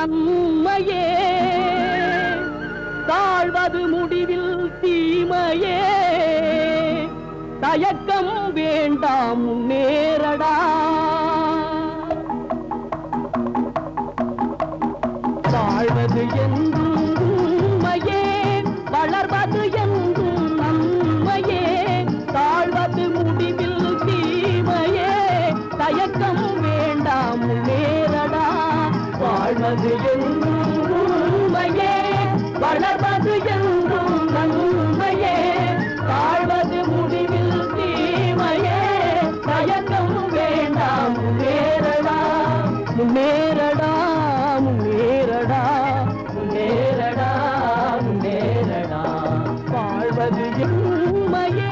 நன்மையே, தாழ்வது முடிவில் தீமையே. தயக்கம் வேண்டாம், முன்னேறடா. வாழ்வது என்றும் உண்மையே, வளர்வது என்றும் நன்மையே. தாழ்வது முடிவில் தீமையே, தயக்கம் வேண்டாம், முன்னேறடா. வாழ்வது என்றும் உண்மையே, வளர்வது என்றும் நன்மையே. தாழ்வது முடிவில் தீமையே, தயக்கம் வேண்டாம், முன்னேறடா. முன்னேறடா, முன்னேறடா, முன்னேறடா, முன்னேறடா. வாழ்வது உண்மையே.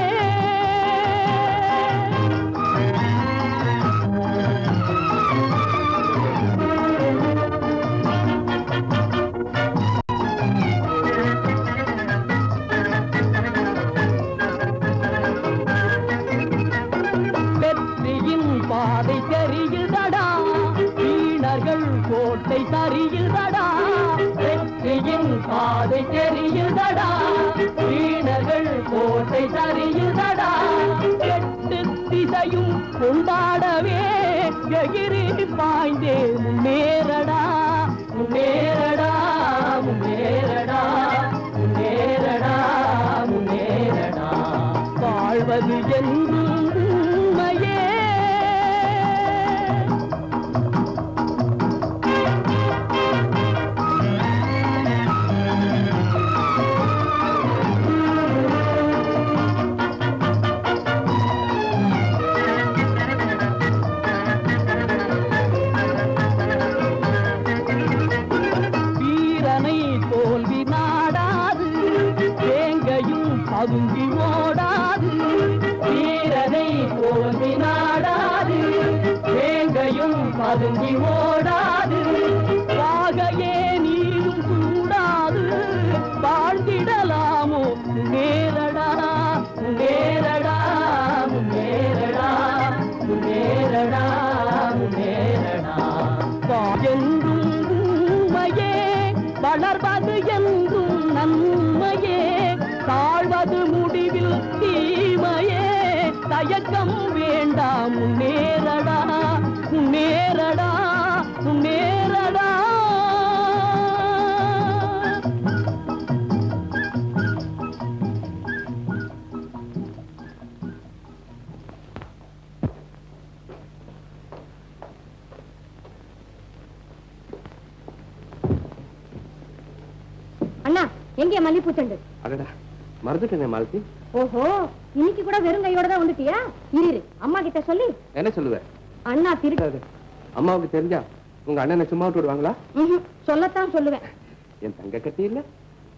வெற்றியின் பாதை தெரியுதடா, வீணர்கள் கோட்டை தரியுதடா. வெற்றியின் பாதை தெரியுதடா, வீணர்கள் கோட்டை தரியுதடா. எட்டு திசையும் கொண்டாடவே எகிரி பாய்ந்தே முன்னேறடா. முன்னேறடா, முன்னேறடா, முன்னேறடா, முன்னேறடா. வாழ்வது என்றும் உண்மையே. வீரனை தோல்வி நாடாது, வேங்கையும் பதுங்கி ஓடாது. வீரனை தோல்வி நாடாது, வேங்கையும் பதுங்கி ஓடாது. வாகையே நீரும் கூடாது, வாழ்ந்திடலாமோ. முன்னேறடா, முன்னேறடா, முன்னேறடா, முன்னேறடா, முன்னேறடா. என்றும் உண்மையே, வளர்வது என்றும் நன்மையே. தாழ்வது முடிவில் தீமையே, தயக்கம் வேண்டாம், முன்னேறடா. முன்னேறடா, முன்னேறடா. அண்ணா, எங்கே மல்லிப்பூ தண்டு? அடடா, மறந்துட்டேனே மாலதி. ஓஹோ, இன்னைக்கு கூட வெறும் கையோட தான் வந்துட்டியா? இரு, அம்மா கிட்ட சொல்லி. என்ன சொல்லுவ? அண்ணா திருட்டு. அம்மாவுக்கு தெரிஞ்சா உங்க அண்ணனை சும்மா விட்டு விடுவாங்களா? சொல்லத்தான் சொல்லுவேன். என் தங்க கட்டி இல்ல,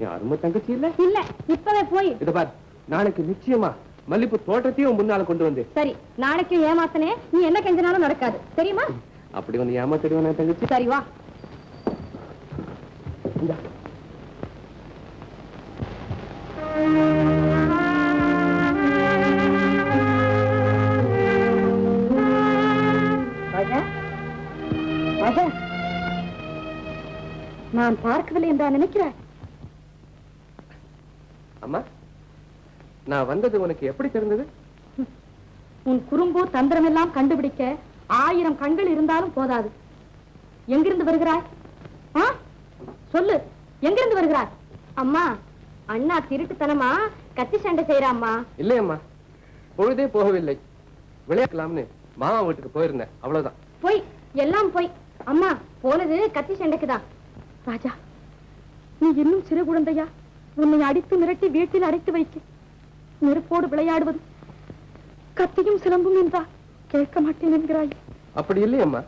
என் அருமை தங்கச்சி இல்ல. இல்ல, இப்பவே போய். இத பார், நாளைக்கு நிச்சயமா மல்லிப்பூ தோட்டத்தையும் முன்னால கொண்டு வந்து. சரி, நாளைக்கு ஏமாத்தனே, நீ என்ன கெஞ்சினாலும் நடக்காது, தெரியுமா? அப்படி ஒண்ணு ஏமாத்திடுவேன் தங்கச்சி. சரி வா. நான் பார்க்கவில்லை என்றா நினைக்கிறாய்? அம்மா, நான் வந்தது உனக்கு எப்படி தெரிந்தது? உன் குறும்பு தந்திரம் எல்லாம் கண்டுபிடிக்க 1000 கண்கள் இருந்தாலும் போதாது. எங்கிருந்து வருகிறாய்? சொல்லு, எங்கிருந்து வருகிறாய்? அம்மா, அண்ணா திருட்டுத்தனமா கத்தி சண்டை செய்யறாம்மா. இல்லையம்மா, பொழுதே போகவில்லை, விளையாடலாம்னு மாமா வீட்டுக்கு போயிருந்தேன், அவ்வளவுதான். போய், எல்லாம் போய். அம்மா போனது கத்தி சண்டைக்குதான். ராஜா, நீ இன்னும் சிறு குழந்தையா? உன்னை அடித்து மிரட்டி வீட்டில் அடைத்து வைக்க, நெருப்போடு விளையாடுவது கத்தியும் சிலம்பும் என்றா கேட்க மாட்டேன் என்கிறாய். அப்படி இல்லையம்மா,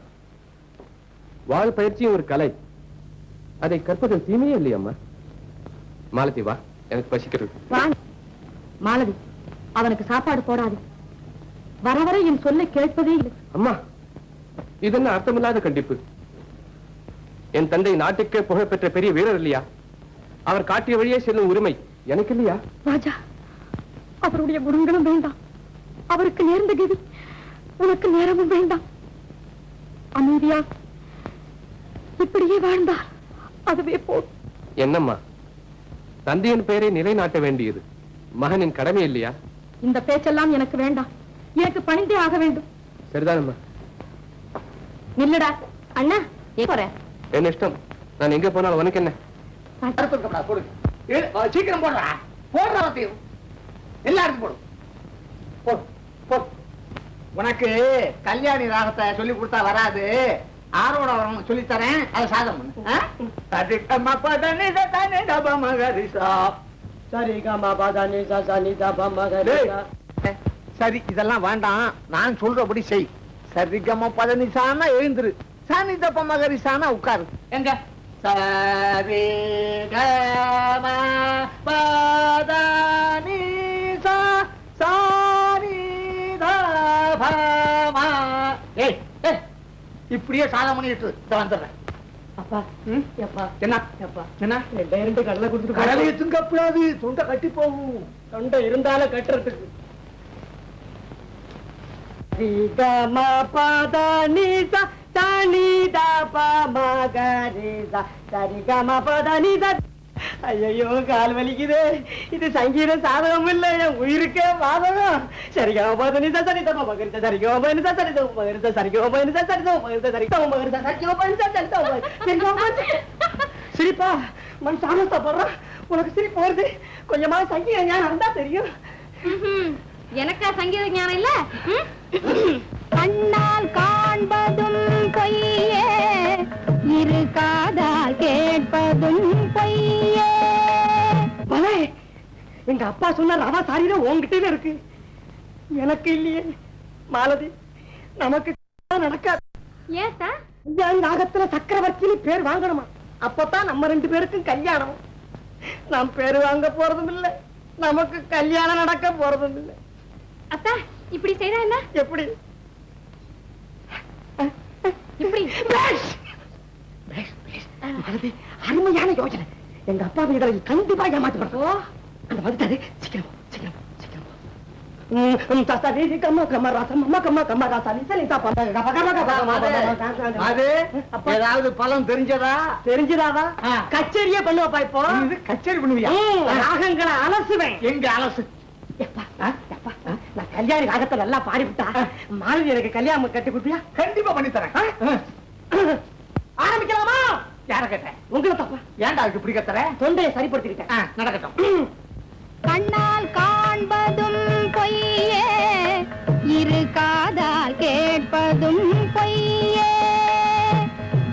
வாழ் பயிற்சியும் ஒரு கலை, அதை கற்பதில் தீமையே இல்லையம்மா. மாலதி வா, எனக்கு பசிக்கிறது. மாலதி, அவனுக்கு சாப்பாடு போடாது. வர வர என் சொல்லை கேட்பதே இல்லை. அம்மா, இதென்ன அர்த்தமில்லாத கண்டிப்பு? என் தந்தை நாட்டுக்கே புகழ்பெற்ற பெரிய வீரர் இல்லையா? அவர் காட்டிய வழியே செல்லும் உரிமை எனக்கு இல்லையா? ராஜா, அவருடைய குணங்களும் வேண்டாம், அவருக்கு நேர்ந்த கதி உனக்கு நேரமும் வேண்டாம். அமைதியா இப்படியே வாழ்ந்தார் அதுவே போதும். என்னம்மா, தந்தையின் பெயரை நிலைநாட்ட வேண்டியது மகனின் கடமை இல்லையா? இந்த பேச்செல்லாம் எனக்கு வேண்டாம். எனக்கு பணிந்தே ஆக வேண்டும். சரிதானம்மா. நில்லுடா அண்ணா. என்ன இஷ்டம், நான் எங்க போனாலும் உனக்கு என்ன? சீக்கிரம் போடுறா, போடுறா எல்லாருக்கும் போடு. உனக்கு கல்யாணி ராகத்தை சொல்லி கொடுத்தா வராது, ஆரோட வரணும் சொல்லி தரேன், அதை சாதம் பண்ணு. சரி, இதெல்லாம் வேண்டாம், நான் சொல்றபடி செய். சரிகம பதனிசானா எழுந்துரு, சாணி தப்ப மகரிசானா உட்காரு. எங்க சரி கம பதனிசா சாரி தபமா. ஏய் இப்படியே சாதம் பண்ணிட்டு வந்துடுறேன். அப்பா எப்பா என்ன எப்பா என்ன 2 கடலை கொடுத்துட்டு கடலையை திங்கப்படாது, தொண்டை கட்டி போகும். தொண்டை இருந்தாலும் கட்டுறதுக்கு. ஐயோ கால் வலிக்குது. இது சங்கீத சாதகம் இல்ல, என் உயிருக்கே வாதகம். சரிகா பதனிதா சரிதா மகரிதா சரிகா பதனிதா சரிதா மகரிதா சரிகா பதனிதா சரிதா மகரிதா சரிகா மகரிதா சரிகா பதனிதா சரிதா மகரிதா. சிரிப்பா மண் சாமத்தை போடுறா. உனக்கு சிரிப்பு வருது. கொஞ்சமா சங்கீத ஞானம் இருந்தா தெரியும். எனக்கா சங்கீத ஞானம் இல்ல? கண்ணால் காண்பதும் பொய்யே, இரு காதால் கேட்பதும் பொய்யே. எங்க அப்பா சொன்ன ரவா சாரியில உங்ககிட்ட இருக்கு, எனக்கு இல்லையே. மாலதி, நமக்கு நடக்காது. ஏன் சார்? நாகத்துல சக்கரவர்த்தின்னு பேர் வாங்கணுமா? அப்பதான் நம்ம 2 பேருக்கும் கல்யாணம். நாம் பேரு வாங்க போறதும் இல்ல, நமக்கு கல்யாணம் நடக்க போறதும் இல்ல. அத்தா, இப்படி செய்தா என்ன? எப்படி? இப்படி அருமையான யோசனை. எங்க அப்பா இதில் கண்டிப்பா ஏமாற்றப்படும். அந்த வந்துட்டாரு. சீக்கிரம் சீக்கிரம் சீக்கிரம். ஏதாவது பலம் தெரிஞ்சதா? தெரிஞ்சதாவா? கச்சேரியே பண்ணுவப்பா. இப்போ கச்சேரி பண்ணுவியா? ராகங்களை அலசுவேன். எங்க அலசு? நான் கல்யாணி ராகத்தை நல்லா பாடிவிட்டா மாலதி எனக்கு கல்யாணம் கட்டி கொடுப்பியா? கண்டிப்பா பண்ணி தரேன். ஆரம்பிக்கலாமா? யார கேட்டேன்? உங்களை தப்பா. ஏன்டா அதுக்கு இப்படி கத்துற? தொண்டையை சரிப்படுத்திக்கிட்டேன். நடக்கட்டும். கண்ணால் காண்பதும் பொய்யே, இரு காதால் கேட்பதும் பொய்யே.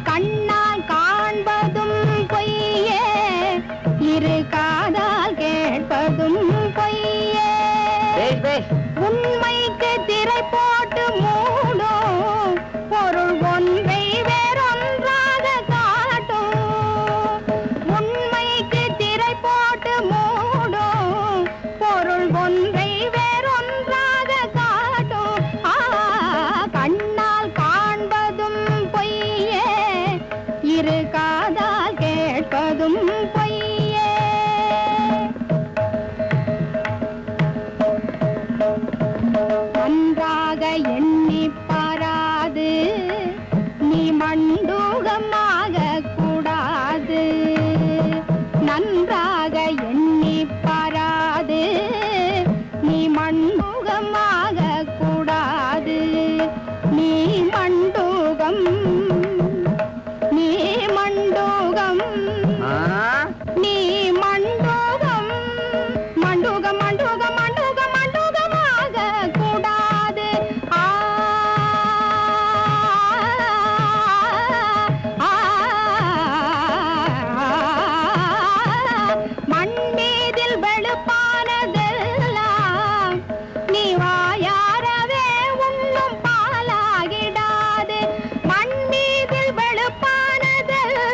கண்ணால் காண்பதும் பொய்யே, இரு காதால் கேட்பதும் பொய்யே. உண்மைக்கு திரை போட்டு மூடும் பொருள் ஒன்றை வேறொன்றாக காட்டும். உண்மைக்கு திரை போட்டு மூடும் பொருள் ஒன்றை வேறொன்றாக காட்டும். கண்ணால் காண்பதும் பொய்யே, இரு காதால் கேட்பதும் பொய்யே. நன்றாக எண்ணி பாராது, நீ மண்டூகமாக கூடாது. நன்றாக எண்ணி பாராது, நீ மண்டூகமாக கூடாது. நீ மண்டூகம், நீ மண்டூகம், நீ மண்டூகம், மண்டூகம் மண்டூகம் மண்டூகம் மண்டூகமாக கூடாது. மண்ணீதில் வெளுப்பானதெல்லாம் நீ வாயாரவே உண்ணும் பாலாகிடாது. மண்ணீதில் வெளுப்பானதெல்லாம்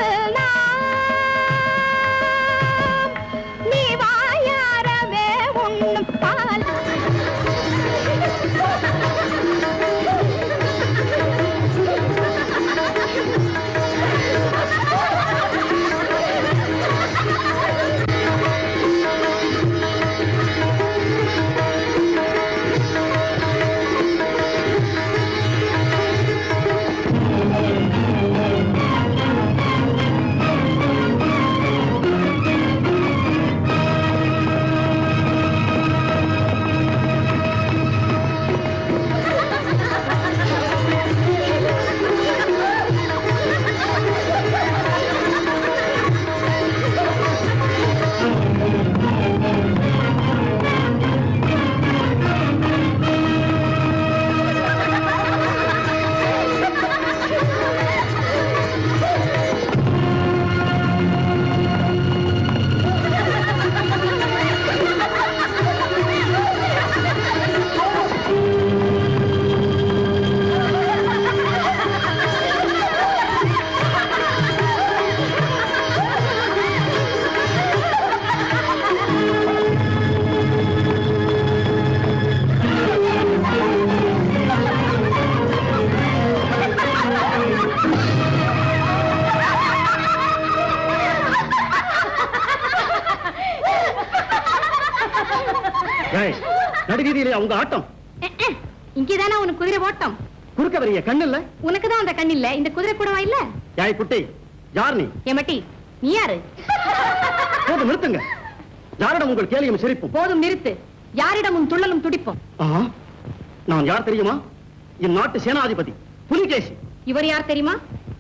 நடுவீதியிலே உங்க ஆட்டம். இங்கதானே உனக்கு குதிரை ஓட்டம். குறுக்க வரிய கண்ணு இல்ல? உனக்குதான் அந்த கண் இல்ல, இந்த குதிரை கூடவா இல்ல? யாய் குட்டி, யார் நீ? ஏமட்டி, நீ யாரு? போதும் நிறுத்துங்க. யாரிடம் உங்கள் கேலியும் சிரிப்பும்? போதும் நிறுத்து. யாரிடமும் துள்ளலும் துடிப்போம். நான் யார் தெரியுமா? என் நாட்டு சேனாதிபதி புலிகேசி. இவர் யார் தெரியுமா?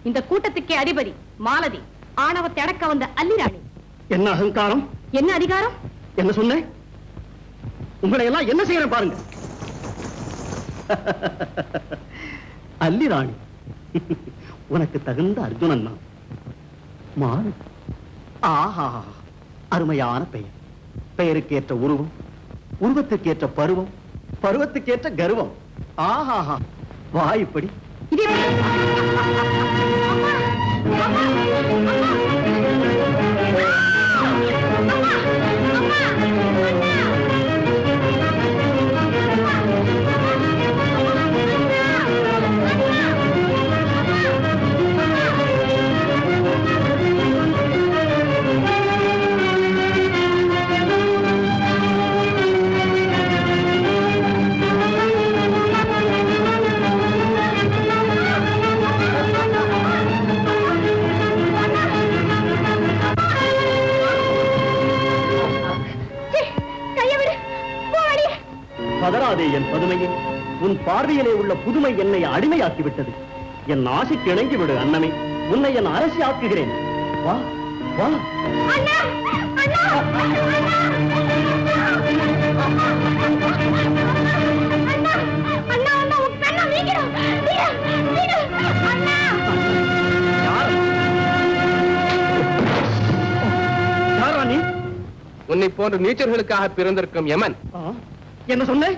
இந்த கூட்டத்துக்கே அதிபதி மாலதி, ஆணவத்தை அடக்க வந்த அல்லிராணி. என்ன அகங்காரம், என்ன அதிகாரம்? என்ன சொன்னேன்? உங்களை எல்லாம் என்ன செய்யறேன் பாருங்க. அல்லிராணி, உனக்கு தகுந்த அர்ஜுனன் நான். மாலதி, ஆஹா, அருமையான பெயர். பெயருக்கேற்ற உருவம், உருவத்துக்கேற்ற பருவம், பருவத்துக்கேற்ற கர்வம். ஆஹா, வாய்ப்படி. பதறாதே என் பதுமையே, உன் பார்வையிலே உள்ள புதுமை என்னை அடிமையாக்கிவிட்டது. என் ஆசைக்கு இணங்கி விடு அன்னமே, உன்னை என் அரசி ஆக்குகிறேன். வா வா. யாரா நீ? உன்னை போன்ற நீச்சர்களுக்காக பிறந்திருக்கும் யமன். என்ன சொன்ன?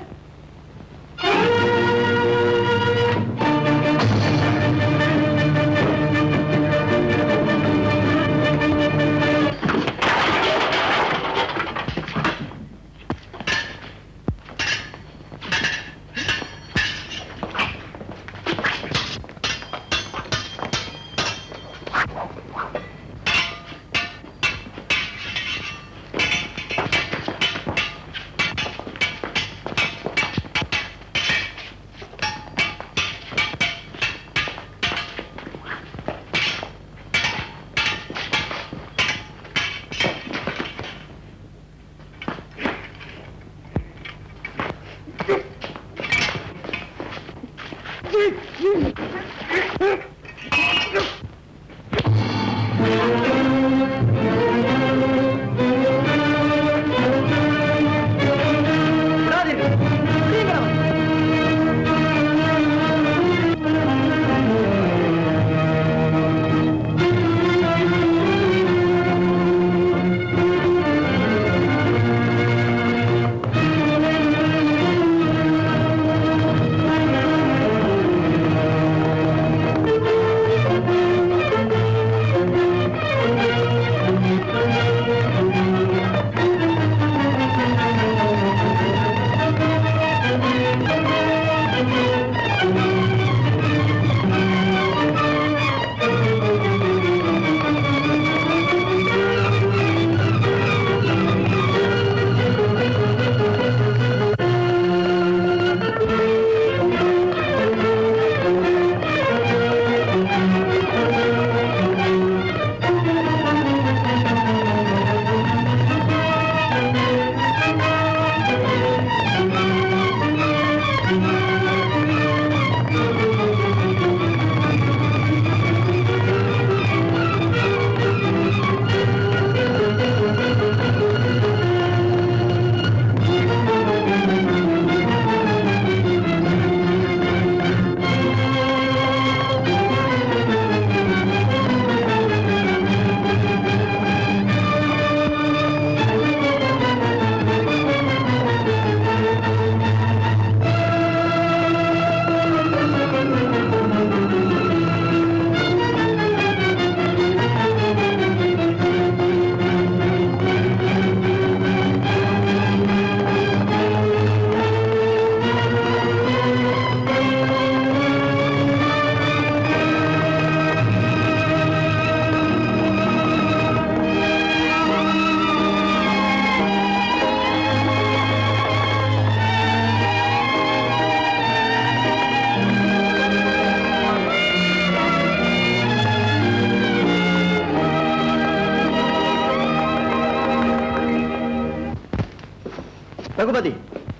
ரகுபதி,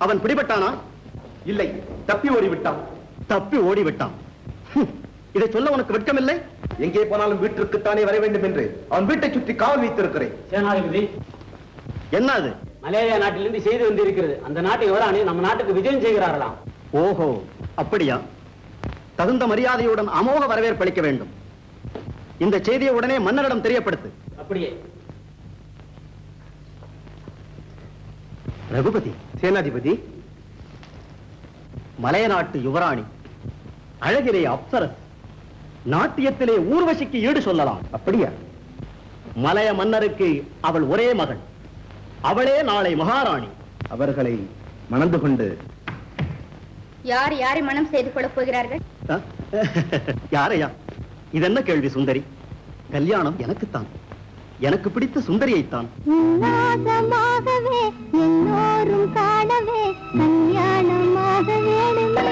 அவன் பிடிபட்டானா? இல்லை, தப்பி ஓடிவிட்டான். தப்பி ஓடிவிட்டான். இதை சொல்ல உனக்கு வெட்கமில்லை? எங்கே போனாலும் வீட்டிற்குத்தானே வர வேண்டும் என்று அவன் வீட்டை சுற்றி காவல் வைத்திருக்கிறேன். சேனாதிபதி, என்ன அது? மலேரியா நாட்டிலிருந்து செய்தி வந்திருக்கிறது. அந்த நாட்டு யுவராணி நம்ம நாட்டுக்கு விஜயம் செய்கிறார்களாம். ஓஹோ, அப்படியா? தகுந்த மரியாதையுடன் அமோக வரவேற்பு அளிக்க வேண்டும். இந்த செய்தியை உடனே மன்னரிடம் தெரியப்படுத்து. அப்படியே. ரகுபதி, சேனாதிபதி, மலைய நாட்டு யுவராணி, அழகிலே அப்சரஸ், நாட்டியத்திலே ஊர்வசிக்கு ஈடு சொல்லலாம். அப்படியா? மலைய மன்னருக்கு அவள் ஒரே மகள். அவளே நாளை மகாராணி. அவர்களை மணந்து கொண்டு யார் யாரை மனம் செய்து கொள்ளப் போகிறார்கள்? யாரையா? இதென்ன கேள்வி சுந்தரி? கல்யாணம் எனக்குத்தான். எனக்கு பிடித்த சுந்தரியைத்தான். உல்லாசமாகவே எல்லோரும் காணவே கல்யாணமாக வேணுமே.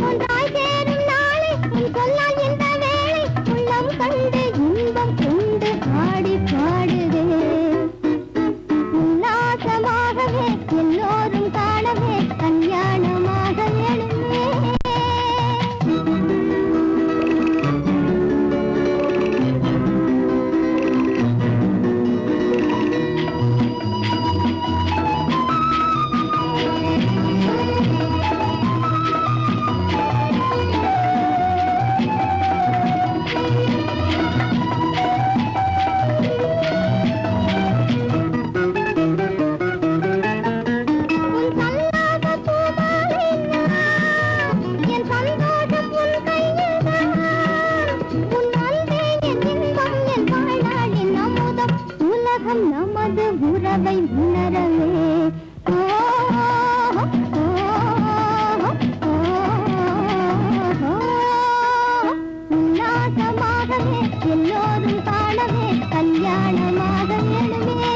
ஒன்றாய் சேரும் நாளை உன் சொல்லால் என்ற வேளை உள்ளம் கண்டு இன்பம் கொண்டு ஆடி பாடுதே. உல்லாசமாகவே எல்லோரும் காணவே கல்யாணமாக வேணுமே. நமது உறவை உணரவே. உல்லாசமாகவே எல்லோரும் காணவே கல்யாணமாக வேணுமே.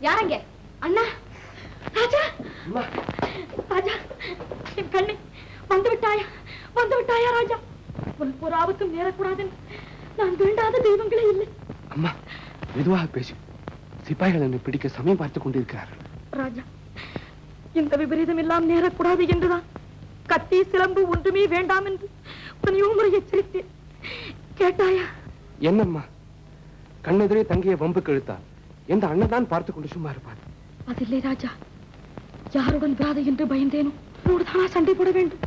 யாரங்க? அண்ணா, ராஜா, ராஜா, என் கண்ணே, வந்து விட்டாயா ராஜா? உனக்கு ஒரு ஆபத்தும் நேரக்கூடாதுன்னு நான் வேண்டாத தெய்வங்களே இல்லை. அம்மா, மெதுவாக பேசு. சிப்பாய்கள் என்னை பிடிக்க சமயம் பார்த்துக் கொண்டிருக்கிறார்கள். ராஜா, இந்த விபரீதம் எல்லாம் நேரக்கூடாது என்றுதான் கத்தி சிலம்பு ஒன்றுமே வேண்டாம் என்று உன்னையோ முறை எச்சரித்தேன். கேட்டாயா? என்னம்மா, கண்ணெதிரே தங்கிய வம்பு கழுத்தார் எந்த அண்ணன் தான் பார்த்துக் கொண்டு சும்மா இருப்பார். அதில்லை ராஜா, யாருடன் விராதை என்று பயந்தேனோ தானா சண்டை போட வேண்டும்.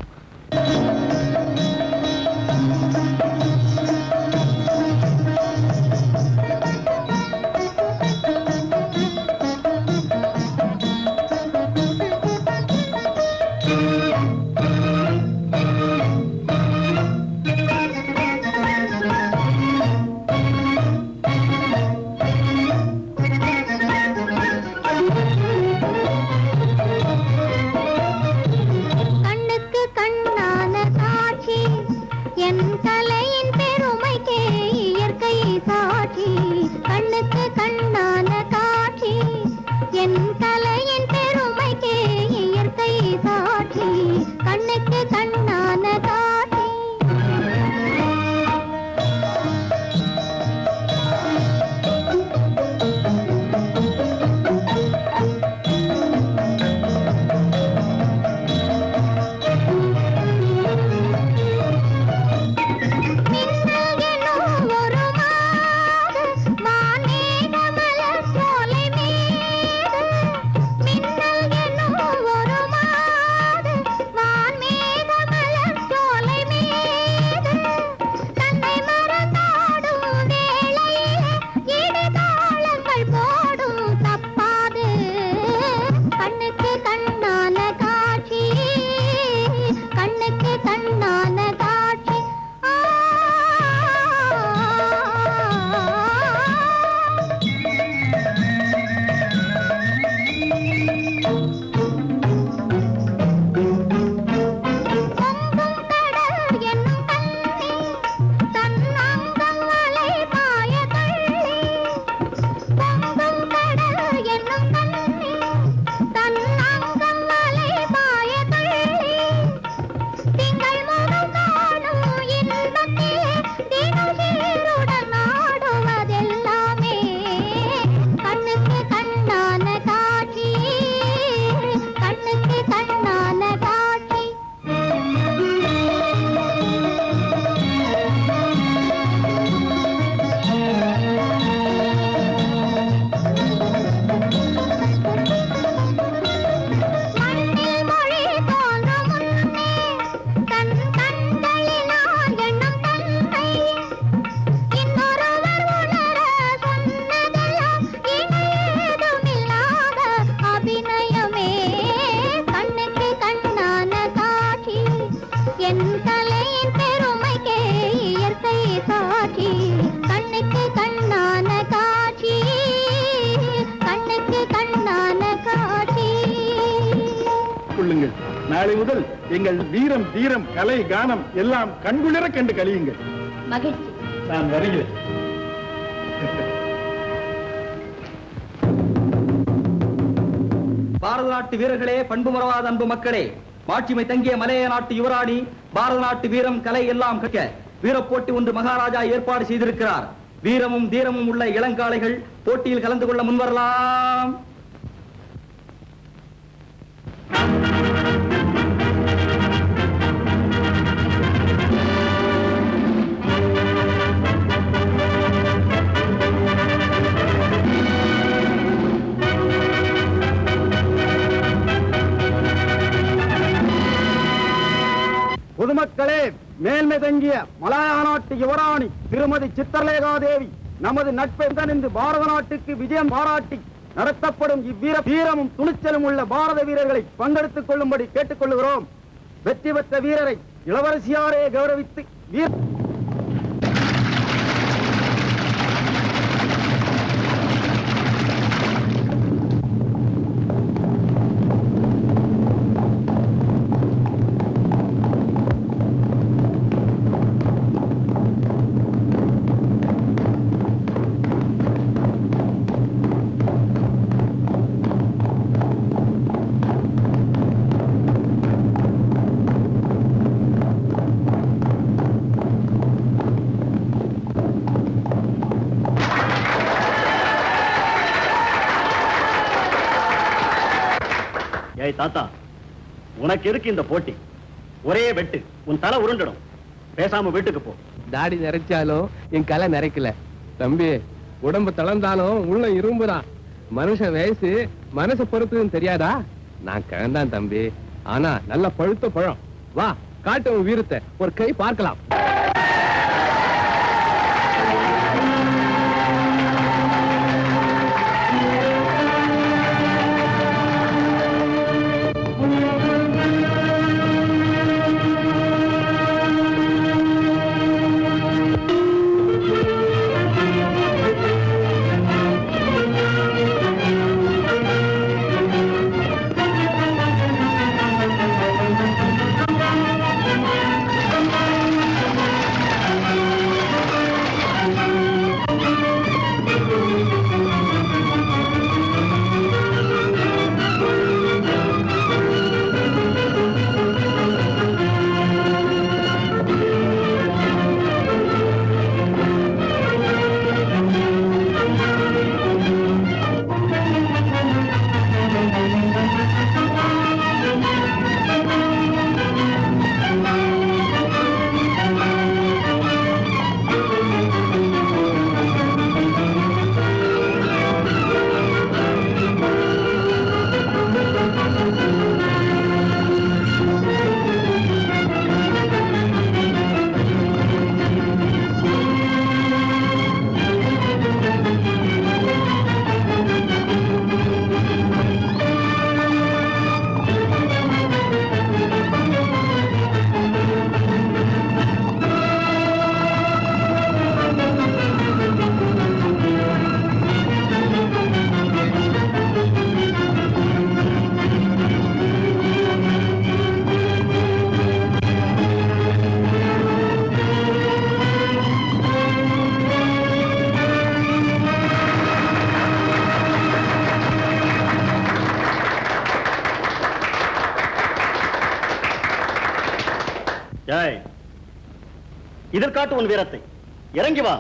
நாளை முதல் எங்கள் வீரம் தீரம் கலை கானம் எல்லாம் கண்குளிர கண்டு கழியுங்கள். மகிழ்ச்சி. நான் வருகிறேன். பாரத நாட்டு வீரர்களே, பண்பு மறவாத அன்பு மக்களே, மாட்சிமை தங்கிய மலைய நாட்டு யுவராணி பாரத நாட்டு வீரம் கலை எல்லாம் கற்க வீரப்போட்டி ஒன்று மகாராஜா ஏற்பாடு செய்திருக்கிறார். வீரமும் தீரமும் உள்ள இளங்காளைகள் போட்டியில் கலந்து கொள்ள முன்வரலாம். பொதுமக்களே, மேன்மை தங்கிய மலாயா நாட்டு யுவராணி திருமதி சித்திரலேகா தேவி நமது நட்பை தணிந்து பாரத நாட்டுக்கு விஜயம் பாராட்டி நடத்தப்படும் வீரமும் துணிச்சலும் உள்ள பாரத வீரர்களை பங்கெடுத்துக் கொள்ளும்படி கேட்டுக் கொள்ளுகிறோம். வெற்றி பெற்ற வீரரை இளவரசியாரே கௌரவித்து ஏய் தாத்தா, உனக்கு இருக்கு இந்த போட்டி. ஒரே வெட்டு, உன் தலை உருண்டடும். பேசாம வீட்டுக்கு போ. தாடி நிறைச்சாலும் என் கலை நிறைக்கல தம்பி. உடம்பு தளர்ந்தாலும் உள்ள இரும்புதான். மனுஷன் வயசு மனசை பொறுத்துன்னு தெரியாதா? நான் கிழந்தான் தம்பி, ஆனா நல்ல பழுத்த பழம். வா, காட்டு உன் வீரத்தை ஒரு கை பார்க்கலாம். இதற்காட்டு உன் வீரத்தை. இறங்கி வா.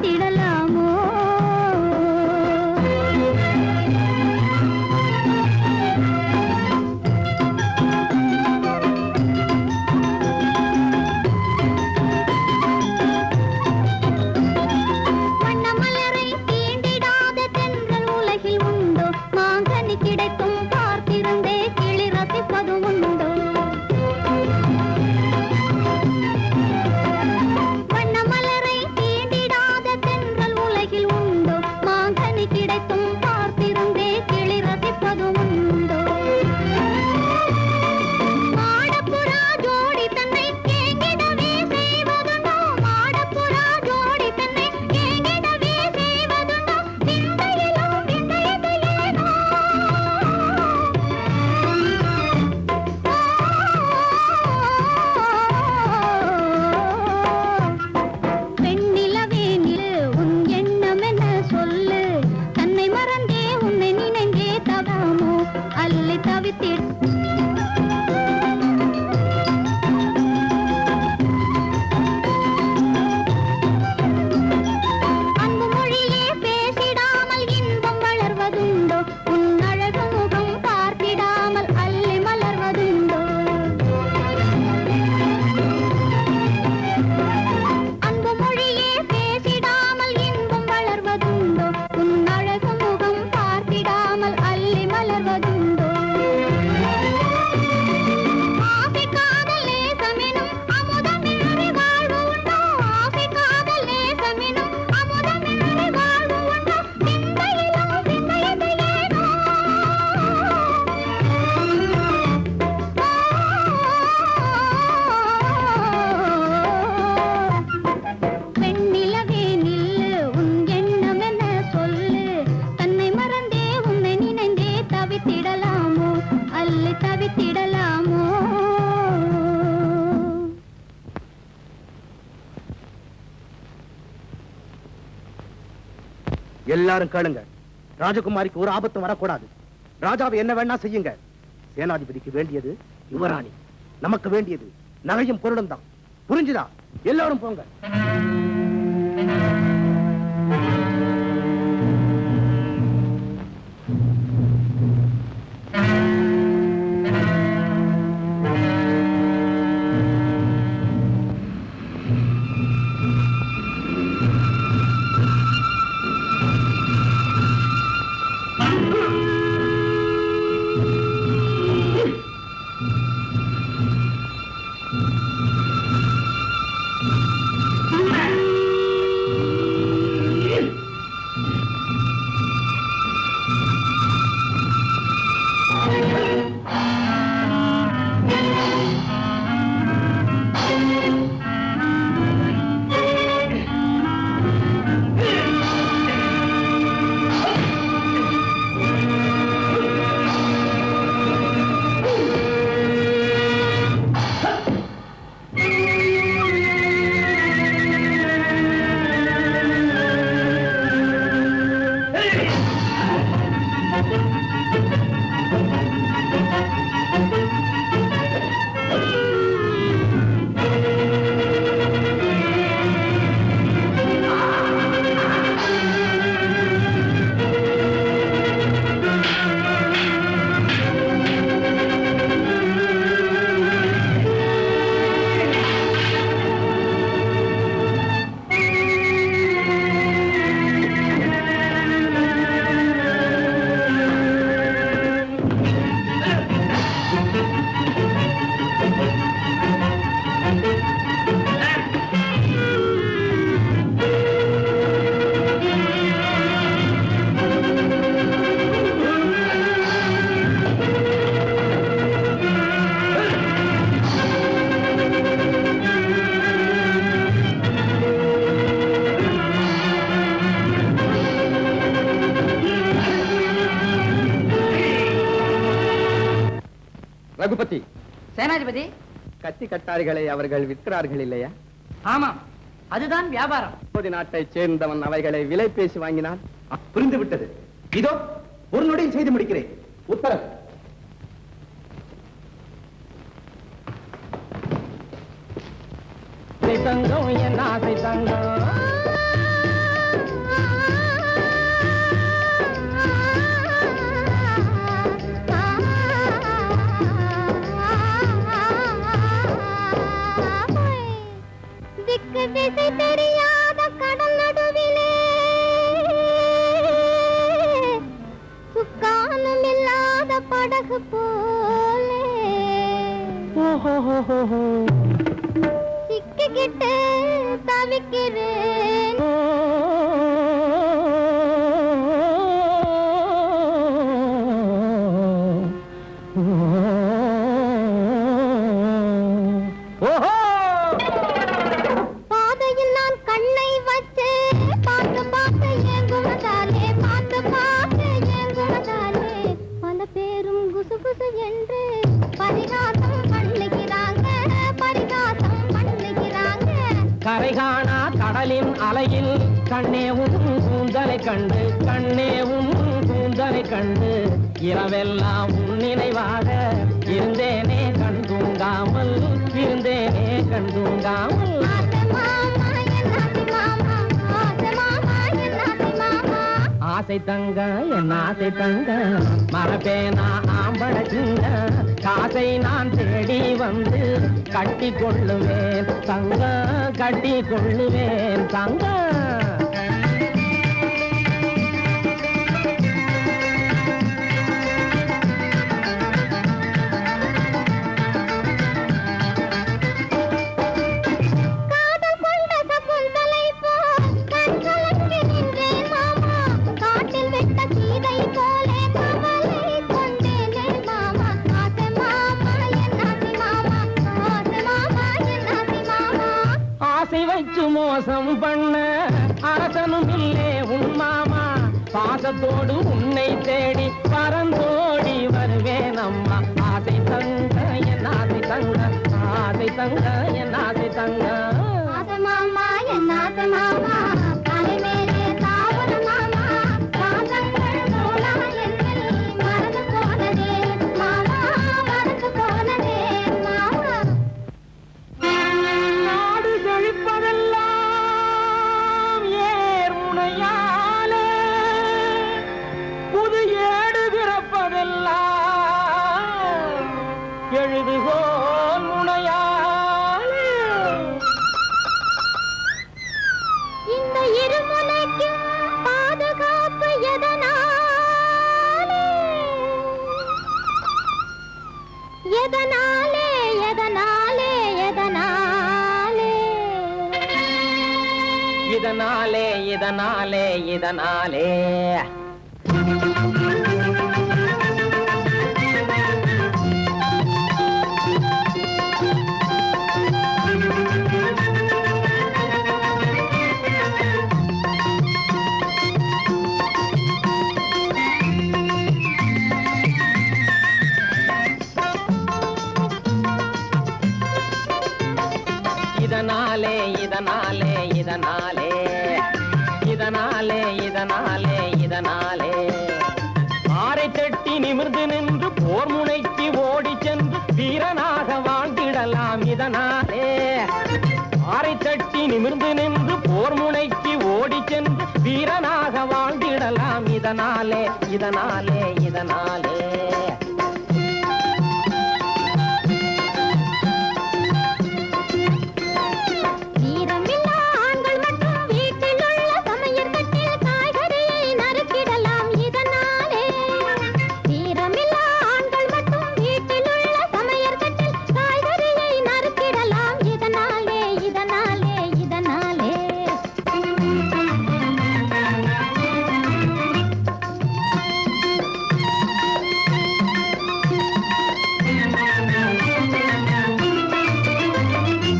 தவித்திடலாமோ வண்ணமலரை தீண்டிடாத தென்றல் உலகில் உண்டோ மாங்கனி கிடைக்கும் பார்த்திருந்தே கிளி ரசிப்பது உண்டோ வண்ணமலரை தீண்டிடாத தென்றல் உலகில் உண்டோ மாங்கனி கிடைக்கும் பார்த்திருந்தே கிளி ரசிப்பது உண்டோ மாடப்புறா ஜோடி தன்னை ஏங்கிடவே செய்வதுண்டோ மாடப்புறா ஜோடி தன்னை ஏங்கிடவே செய்வதுண்டோ விந்தையிலும் விந்தையது ஏனோ பெண்ணிலவே நிலு உன் எண்ணம் என்ன சொல்லு தன்னை மறந்தே உன்னை நினைந்தே தவமோ அல்லை தவித்திட அன்பு மொழியே பேசிடாமல் இன்பம் வளர்வதுண்டோ உன் அழகு முகம் பார்த்திடாமல் அல்லை மலர்வதுண்டோ அன்பு மொழியே பேசிடாமல் இன்பம் வளர்வதுண்டோ உன் அழகு முகம் பார்த்திடாமல் அல்லை மலர்வதுண்டோ ஆசை காதல் நேசமெனும் அமுதமின்றி வாழ்வு உண்டோ ஆசை காதல் நேசமெனும் அமுதமின்றி வாழ்வு உண்டோ விந்தையிலும் விந்தையது ஏனோ பெண்ணிலவே நில்லு உன் எண்ணம் என்ன சொல்லு தன்னை மறந்தே உன்னை நினைந்தே தவித்திடலாமோ அல்லை தவித்திடலாமோ எல்லாரும் கேளுங்க. ராஜகுமாரிக்கு ஒரு ஆபத்தும் வரக்கூடாது. ராஜாவை என்ன வேணா செய்யுங்க. சேனாதிபதிக்கு வேண்டியது யுவராணி, நமக்கு வேண்டியது நகையும் பொருளும் தான். புரிஞ்சுதா? எல்லாரும் போங்க. ரகுபதி, சேனாதிபதி. கத்தி கட்டாரிகளை அவர்கள் விற்கிறார்கள் இல்லையா? ஆமாம், அதுதான் வியாபாரம். நாட்டை சேர்ந்தவன் அவைகளை விலை பேசி வாங்கினான். புரிந்து விட்டது. இதோ ஒரு நொடியில் செய்து முடிக்கிறேன். உத்தரவு. தங்கம் என் ஆசை தங்கம் படகு போலே சிக்கிக்கிட்டு தவிக்கிறேன் பாதையில் நான் கண்ணை வச்சு பார்த்து பார்த்து ஏங்குவதாலே பார்த்து பார்த்து ஏங்குவதாலே பல பேரும் குசு குசு என்று பரிகாசம் பண்ணுகிறாங்க பரிகாசம் பண்ணுகிறாங்க கரைகாணா கடலின் அலையில் கண்ணேவும் கூந்தலை கண்டு கண்ணேவும் கூந்தலை கண்டு இரவெல்லாம் உன் நினைவாக இருந்தேனே கண் தூங்காமல் இருந்தேனே கண் தூங்காமல் ஆசை தங்க என் ஆசை தங்க மரபேனா ஆம்பள சிங்க காசை நான் தேடி வந்து கட்டி கொள்ளுவேன் தங்க கட்டி கொள்ளுவேன் தங்க மோசம் பண்ண அரசனும் இல்லே உன் மாமா பாசத்தோடு உன்னை தேடி பறந்தோடி வருவேன் அம்மா ஆசை தங்க என் ஆசை தங்க ஆசை தங்க என் ஆசை தங்க ஆசை மாமா என் ஆசை மாமா தலை மேலே தாவர மாமா பாசங்கள் போலா என்னில் மறந்து போனதே மாமா மறந்து போனதே மாமா நாடு செழிப்பதெல்லாம் ஏர்முனையாலே புது ஏடு பிறப்பதெல்லாம் எழுதுகோல் முனையாலே இந்த இருமுனைக்கு பாதுகாப்பு எதனாலே எதனாலே எதனாலே எதனாலே இதனாலே இதனாலே இதனாலே இதனாலே இதனாலே இதனாலே இதனாலே இதனாலே இதனாலே ஆரை தட்டி நிமிர்ந்து நின்று போர் முனைக்கு ஓடி சென்று வீரனாக வாழ்ந்திடலாம் இதனாலே ஆரை தட்டி நிமிர்ந்து நின்று போர் முனைக்கு ஓடி சென்று வீரனாக வாழ்ந்திடலாம் இதனாலே இதனாலே இதனாலே வீரமில்லா ஆண்கள் மட்டும் வீட்டில் உள்ள சமையல் கட்டில் காய்கறியை நறுக்கிடலாம் இதனாலே வீரமில்லா ஆண்கள் மட்டும் வீட்டில் உள்ள சமையல் கட்டில் காய்கறியை நறுக்கிடலாம் இதனாலே இதனாலே இதனாலே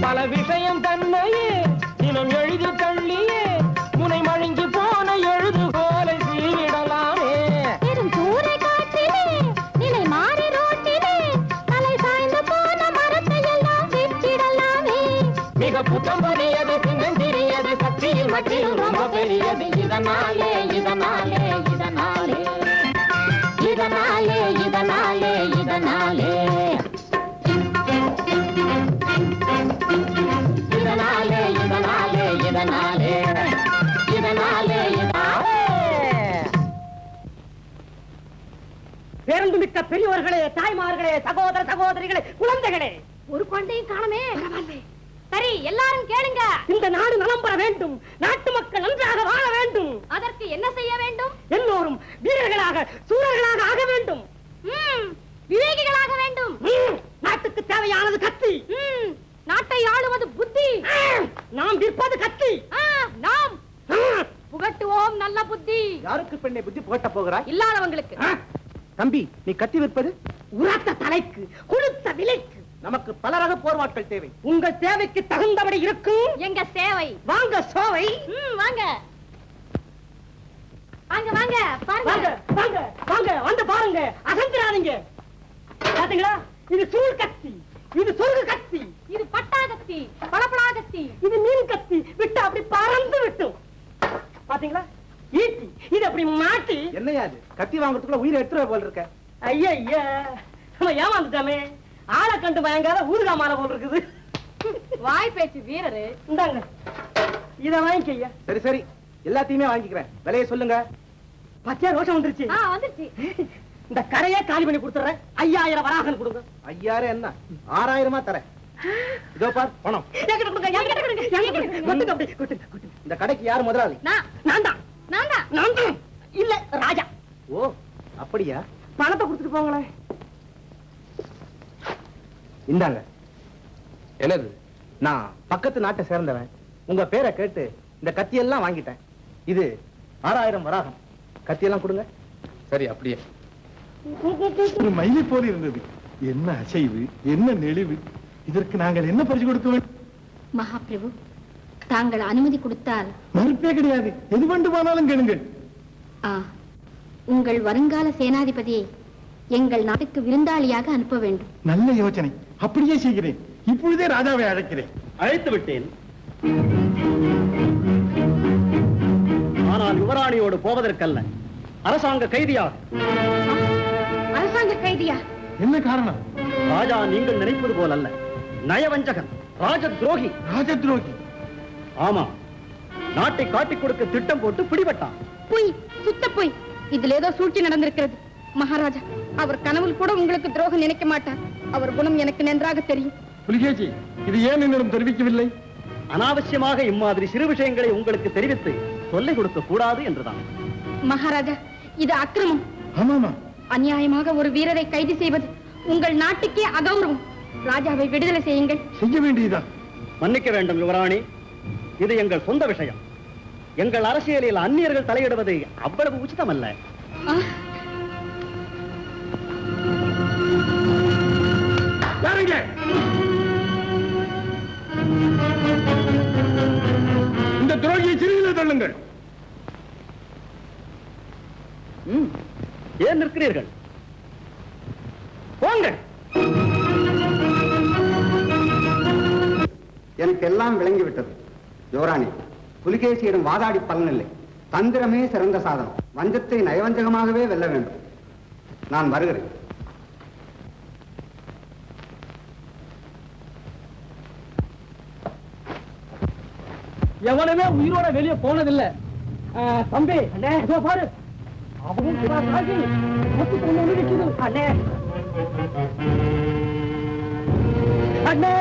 பல விஷயம் தன்னையே தினம் எழுதி தள்ளியே முனை மழுங்கி போன எழுதுகோலை சீவிடலாமே பெரும் சூறை காற்றிலே நிலை மாறி ரோட்டிலே தலை சாய்ந்து போன மரத்தை எல்லாம் வெற்றிடலாமே மிக புத்தம் புதியது சின்னஞ்சிறியது சக்தியில் மட்டிலும் ரொம்ப பெரியது இதனாலே இதனாலே இதனாலே இதனாலே இதனாலே இதனாலே இதனாலே இதனாலே இதனாலே இதனாலே இதனாலே பேருந்து மிக்க பெரியவர்களே, தாய்மார்களே, சகோதர சகோதரிகளே, குழந்தைகளே, ஒரு குழந்தையும் காணமே சரி எல்லாரும் கேளுங்க இந்த நாடு நலம் பெற வேண்டும், நாட்டு மக்கள் நன்றாக வாழ வேண்டும், அதற்கு என்ன செய்ய வேண்டும் எல்லோரும் வீரர்களாக சூரர்களாக ஆக வேண்டும். விவேகிகளாக வேண்டும். நாட்டுக்கு தேவையானது கத்தி, நாட்டை ஆளுவது புத்தி, நாம் விற்பது கத்தி. நாம் புகட்டுவோம் நல்ல புத்தி. யாருக்கு பெண்ணை புத்தி புகட்ட போகிறாய்? இல்லாதவங்களுக்கு. தம்பி, நீ கத்தி விற்பது உரத்த தலைக்கு கொடுத்த விலைக்கு. நமக்கு பல ரக போர்வாட்கள் தேவை. உங்கள் தேவைக்கு தகுந்தபடி இருக்கும் எங்க சேவை. வாங்க சோவை. வாங்க வாங்க வாங்க வாங்க பாருங்க. வாங்க வாங்க வந்து பாருங்க, அசந்திராதீங்க. பாத்தீங்களா, இது சூழ் கத்தி, இது சொருகு கத்தி, இது பட்டா கத்தி, பளபளா கத்தி. இது மீன் கத்தி, விட்டு அப்படி பறந்து விட்டும். பாத்தீங்களா, ஈட்டி, இது அப்படி மாட்டி. என்னையா அது? கத்தி வாங்குறதுக்குள்ள உயிரை எடுத்துற போல இருக்க. ஐயா ஐயா, நம்ம ஏமாந்துட்டாமே. ஆளை கண்டு பயங்காத ஊதுகா மாலை போல் இருக்குது. வாய் பேச்சு வீரரு. இந்தாங்க, இத வாங்கிக்க. சரி சரி, எல்லாத்தையுமே வாங்கிக்கிறேன். விலையை சொல்லுங்க. பச்சை ரோஷம் வந்துருச்சு. வந்துருச்சு. இந்த கரையே காலி பண்ணி கொடுத்துறேன். 5000 வராகன் கொடுங்க. 5000 என்ன, 6000 தரேன். இதோ பார் பணம். என்கிட்ட கொடுங்க, என்கிட்ட கொடுங்க, என்கிட்ட கொடுங்க. கொட்டுங்க அப்படி, கொட்டுங்க, கொட்டுங்க. இந்த கடைக்கு யார் முதலாளி? நான் தான். இல்ல ராஜா. ஓ, அப்படியா? பணத்தை கொடுத்துட்டு போங்களேன். இந்தாங்க. என்னது? நான் பக்கத்து நாட்டை சேர்ந்தவன். உங்க பேரை கேட்டு இந்த கத்தியெல்லாம் வாங்கிட்டேன். இது 6000 வராகம். கத்தியெல்லாம் கொடுங்க. சரி, அப்படியே. ஒரு மயிலை போல இருந்தது. என்ன அசைவு, என்ன நெளிவு! இதற்கு நாங்கள் என்ன பரிசு கொடுக்க வேண்டும்? மகாபிரபு, தாங்கள் அனுமதி கொடுத்தால். மறுப்பே கிடையாது, எது வேண்டுமானாலும் கேளுங்கள். உங்கள் வருங்கால சேனாதிபதியை எங்கள் நாட்டுக்கு விருந்தாளியாக அனுப்ப வேண்டும். நல்ல யோசனை, அப்படியே செய்கிறேன். இப்பொழுதே ராஜாவை அழைக்கிறேன். அழைத்து விட்டேன். ஆனால் யுவராணியோடு போவதற்கல்ல, அரசாங்க கைதியாக. அரசாங்க கைதியா? என்ன காரணம்? ராஜா நீங்கள் நினைப்பது போல் அல்ல, நயவஞ்சகன், ராஜ துரோகி. ராஜ துரோகி? ஆமா, நாட்டை காட்டிக் கொடுக்க திட்டம் போட்டு பிடிபட்டான். பொய், சுத்த பொய். இதுல ஏதோ சூழ்ச்சி நடந்திருக்கிறது. மகாராஜா, அவர் கனவில் கூட உங்களுக்கு துரோகம் நினைக்க மாட்டார். அவர் குணம் எனக்கு நன்றாக தெரியும். புலிகேசி, இது ஏன் என்னிடம் தெரிவிக்கவில்லை? அனாவசியமாக இம்மாதிரி சிறு விஷயங்களை உங்களுக்கு தெரிவித்து சொல்லிக் கொடுக்க கூடாது என்றுதான். மகாராஜா, இது அக்கிரமம். ஆமாமா, அநியாயமாக ஒரு வீரரை கைது செய்வது உங்கள் நாட்டுக்கே அகௌரவம். ராஜாவை விடுதலை செய்யுங்கள். செய்ய வேண்டியதா? மன்னிக்க வேண்டும் யுவராணி, இது எங்கள் சொந்த விஷயம். எங்கள் அரசியலில் அந்நியர்கள் தலையிடுவது அவ்வளவு உச்சிதமல்ல. இந்த துரோகியை சிறுகில தள்ளுங்கள். ஏன் நிற்கிறீர்கள்? போங்க. எனக்கு எல்லாம் விளங்கிவிட்டது. யுவராணி, புலிகேசியிடம் வாதாடி பலனில்லை. தந்திரமே சிறந்த சாதனம். வஞ்சத்தை நயவஞ்சகமாகவே வெல்ல வேண்டும். நான் வருகிறேன். எவனுமே உயிரோட வெளியே போனதில்லை. தம்பி, அண்ணே, இதோ பாரு. அவனும் சிவாஜி மொத்து கொண்டு வந்து நிக்குது. அண்ணே, அண்ணே,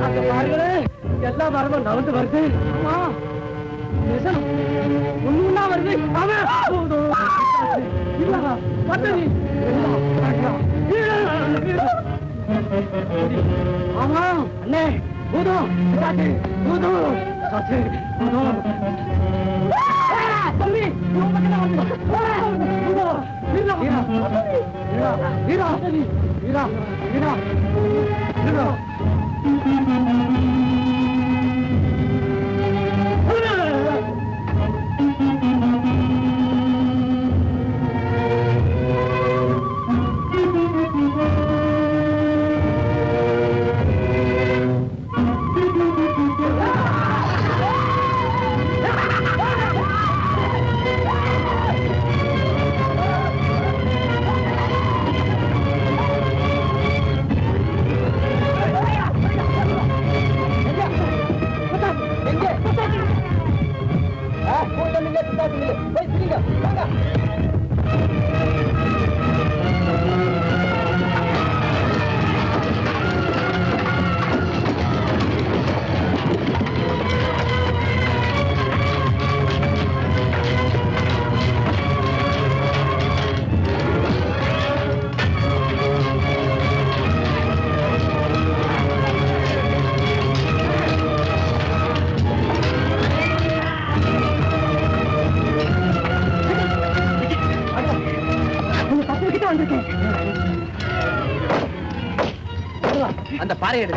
அங்க பாருங்களே, எல்லா மரமும் நவந்து வருது. ஒண்ணுன்னா வருது. ஆமா அண்ணே, பூதம் பூதம் தம்பி, வந்திருக்கேன். அந்த பாறை எடு.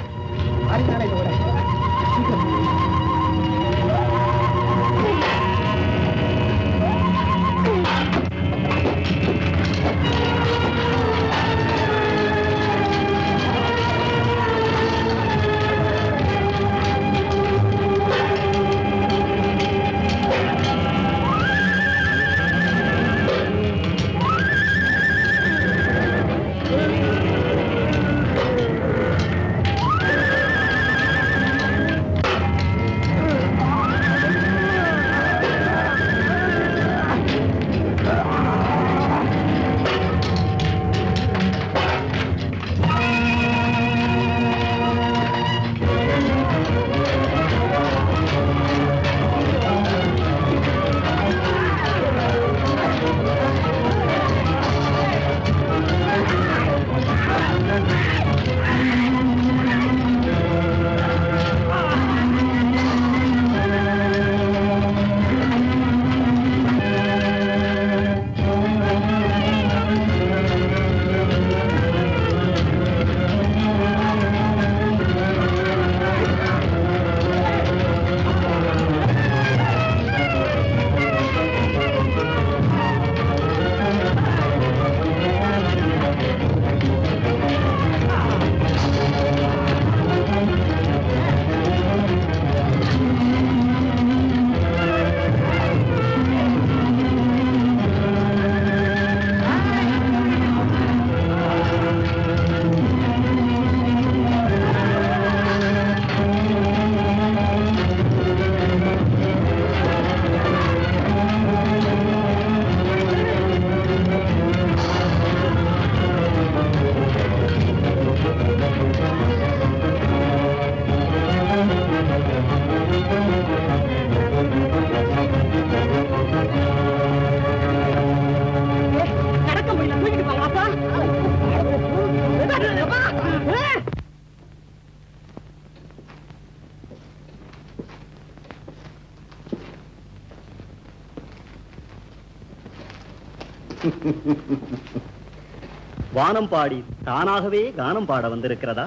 வானம் பாடி தானாகவே கானம் பாட வந்திருக்கிறதா?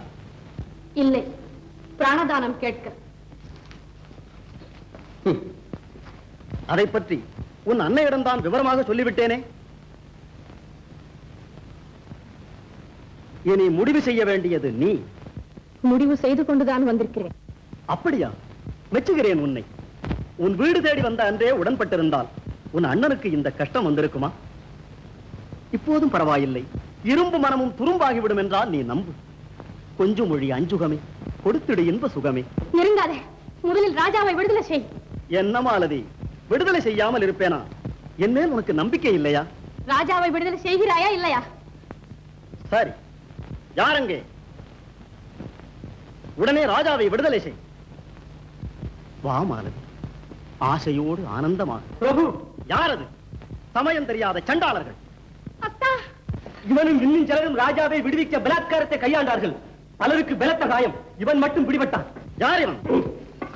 இல்லை, பிராணதானம் கேட்க. அதை பற்றி உன் அன்னையிடம் தான் விவரமாக சொல்லிவிட்டேனே. இனி முடிவு செய்ய வேண்டியது நீ. முடிவு செய்து கொண்டுதான் வந்திருக்கிறேன். அப்படியா? மெச்சுகிறேன் உன்னை. உன் வீடு தேடி வந்த அன்றே உடன்பட்டிருந்தால் உன் அண்ணனுக்கு இந்த கஷ்டம் வந்திருக்குமா? இப்போதும் பரவாயில்லை. இரும்பு மனமும் துரும்பாகிவிடும் என்றால் நீ நம்பு. கொஞ்சம் மொழி அஞ்சுகமே, கொடுத்திடு இன்ப சுகமே. நெருங்காதே, முதலில் ராஜாவை விடுதலை செய். என்ன மாலதி, விடுதலை செய்யாமல் இருப்பேனா? என் மேல் உனக்கு நம்பிக்கை இல்லையா? ராஜாவை விடுதலை செய்கிறாயா இல்லையா? சரி, யாரங்கே? உடனே ராஜாவை விடுதலை செய். வா மாலதி, ஆசையோடு ஆனந்தமாக. பிரபு, யாரது? சமயம் தெரியாத சண்டாளர்கள். அத்தா, இவனும் இன்னும் சிலரும் ராஜாவை விடுவிக்க பலாத்காரத்தை கையாண்டார்கள். பலருக்கு பலத்த காயம். இவன் மட்டும் பிடிபட்டான். யார் இவன்?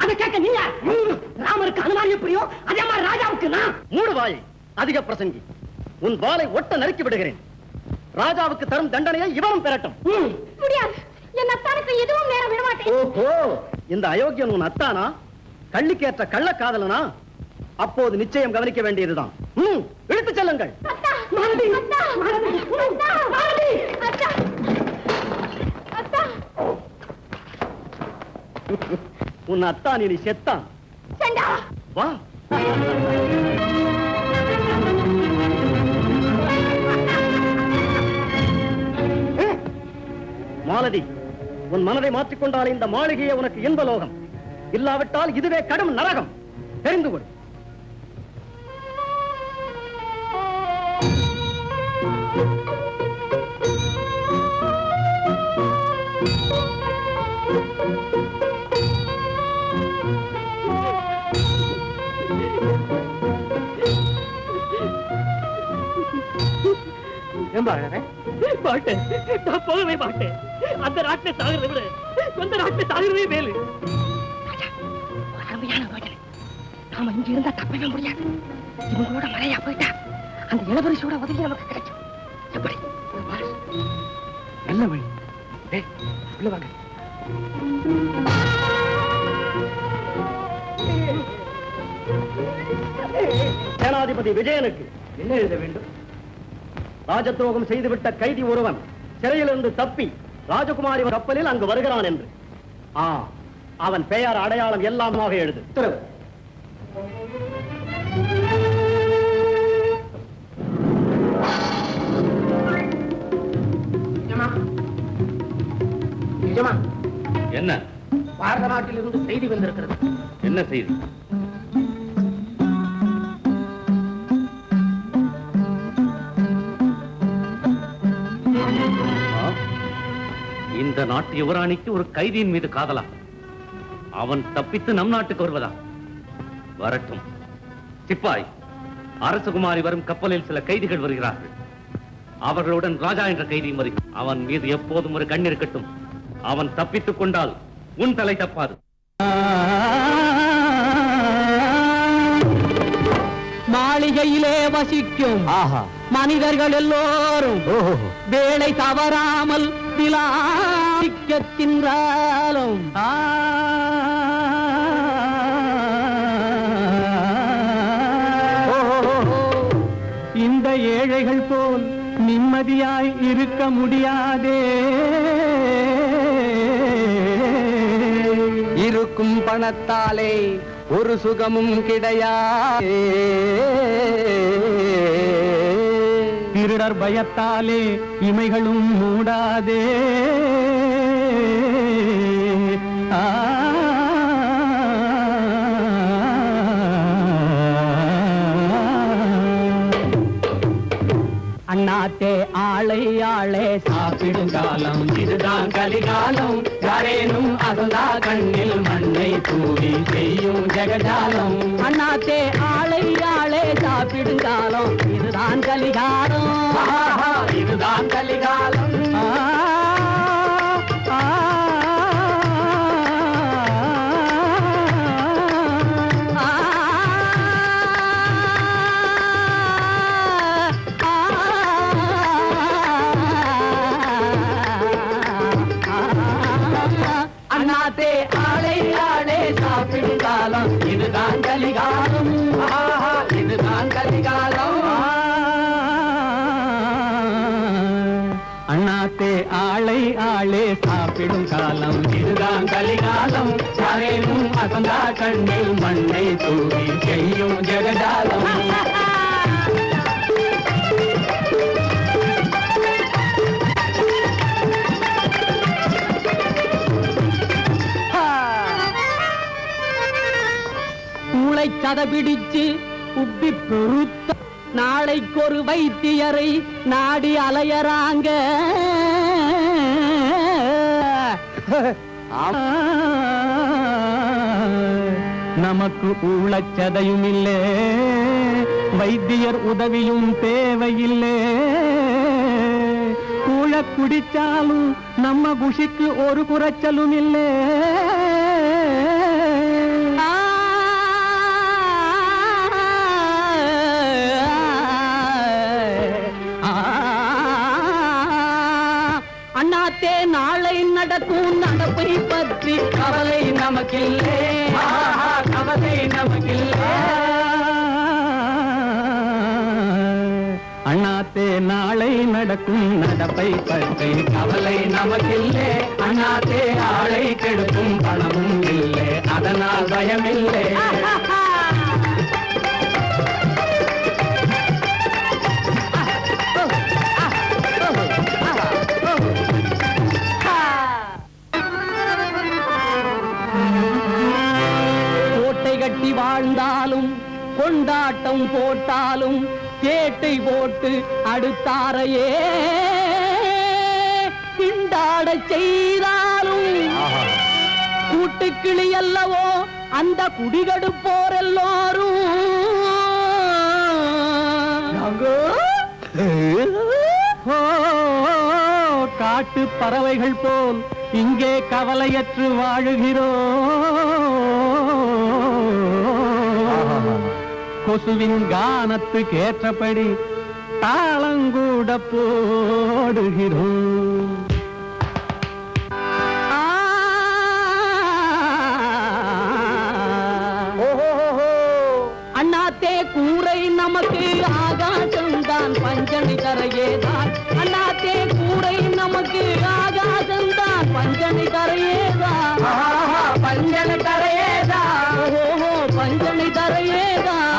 அதை கேட்க நீ யார்? ராமருக்கு அனுமான் எப்படியோ அதே மாதிரி ராஜாவுக்கு நான். மூடு வாயை, அதிக பிரசங்கி. உன் வாளை ஒட்ட நறுக்கி விடுகிறேன். ராஜாவுக்கு தரும் தண்டனையை இவனும் பெறட்டும். முடியாது. என் அத்தானுக்கு எதுவும் நேரம் விடமாட்டேன். ஓஹோ, இந்த அயோக்கியன் உன் அத்தானா? கள்ளிக்கேற்ற கள்ளக்காதலனா? அப்போது நிச்சயம் கவனிக்க வேண்டியதுதான். இழுத்துச் செல்லுங்கள். அத்தா, மாலதி, அத்தா, மாலதி, அத்தா, மாலதி, அத்தா, அத்தா. உன் அத்தான் இனி செத்தான். சண்டா, வா. மாலதி, உன் மனதை மாற்றிக்கொண்டால் இந்த மாளிகையே உனக்கு இன்பலோகம். இல்லாவிட்டால் இதுவே கடும் நரகம். தெரிந்து கொள். மாட்டேன், நான் போகவே மாட்டேன். அந்த நாட்டை சாகிறதை விட சொந்த நாட்டை சாகிறதே மேலு. நாம இங்க இருந்தா தப்பவே முடியாது. இவங்களோட மலையா போயிட்டா அந்த இளவரசியோட உதவி நமக்கு கிடைக்கும். எப்படி? நல்ல வழி. டேய், உள்ள வாங்க. சேனாதிபதி விஜயனுக்கு என்ன எழுத வேண்டும்? ராஜத்ரோகம் செய்துவிட்ட கைதி ஒருவன் சிறையிலிருந்து தப்பி ராஜகுமாரி கப்பலில் அங்கு வருகிறான் என்று. அவன் பெயர் அடையாளம் எல்லாமாக எழுது. உத்தரவு. என்ன? பாரத நாட்டிலிருந்து செய்தி வந்திருக்கிறது. என்ன செய்தி? இந்த நாட்டு யுவராணிக்கு ஒரு கைதியின் மீது காதலா? அவன் தப்பித்து நம் நாட்டுக்கு வருவதா? வரட்டும். சிப்பாய், அரசகுமாரி வரும் கப்பலில் சில கைதிகள் வருகிறார்கள். அவர்களுடன் ராஜா என்ற கைதியும் வருகிறார். அவன் மீது எப்போதும் ஒரு கண் இருக்கட்டும். அவன் தப்பித்துக் கொண்டால் உன் தலை தப்பாது. மாளிகையிலே வசிக்கும் மனிதர்கள் எல்லோரும் வேலை தவறாமல் விலாசிக்க தின்றாலும் இந்த ஏழைகள் போல் நிம்மதியாய் இருக்க முடியாதே. இருக்கும் பணத்தாலே ஒரு சுகமும் கிடையாது. திருடர் பயத்தாலே இமைகளும் மூடாதே. அண்ணாத்தே ஆளை ஆளே சாப்பிடும் காலம் இதுதான் கலிகாலம். யாரேனும் அசந்தா கண்ணில் மண்ணை தூவி செய்யும் ஜெகஜாலம். அண்ணாத்தே ஆளை ஆளே சாப்பிடும் காலம் இதுதான் கலிகாலம். இதுதான் கலிகாலம். அண்ணாத்தே ஆளை ஆளே சாப்பிடும் காலம் இதுதான் கலிகாலம். இதுதான் கலிகாலம். அண்ணாத்தே ஆளை ஆளே சாப்பிடும் காலம் இதுதான் கலிகாலம். யாரேனும் அசந்தா கண்ணில் மண்ணை தூவி செய்யும் ஜெகஜாலம். சதபிடிச்சு உப்பி பொறுத்த நாளைக்கு ஒரு வைத்தியரை நாடி அலையறாங்க. நமக்கு ஊழச்சதையும் இல்லை, வைத்தியர் உதவியும் தேவையில்லை. கூழ குடிச்சாலும் நம்ம குஷிக்கு ஒரு குறைச்சலும் இல்லை. அண்ணாத்தே நாளை நடக்கும் நடப்பை பற்றி கவலை நமக்கில்லை. கவலை நமக்கில்லை. அண்ணாத்தே நாளை நடக்கும் நடப்பை பற்றி கவலை நமக்கில்லை. அண்ணாத்தே ஆளை கெடுக்கும் பணமும் இல்லை, அதனால் பயமில்லை. கட்டி வாழ்ந்தாலும் கொண்டாட்டம் போட்டாலும் கேட்டை போட்டு அடுத்தாரையே திண்டாட செய்தாலும் கூட்டுக்கிளி அல்லவோ அந்த குடிகடுப்போர் எல்லோரும். காட்டு பறவைகள் போல் இங்கே கவலையற்று வாழுகிறோம். கொசுவின் கானத்துக்கு ஏற்றபடி தாளங்கூட போடுகிறோம். கரையேதான் பஞ்சனை கரையேதான் அண்ணாத்தே கூடை நமக்கு ஆகாசம்தான் பஞ்சனை கரையேதான் பஞ்சனை கரையேதான் ஓஹோ பஞ்சனை கரையேதான்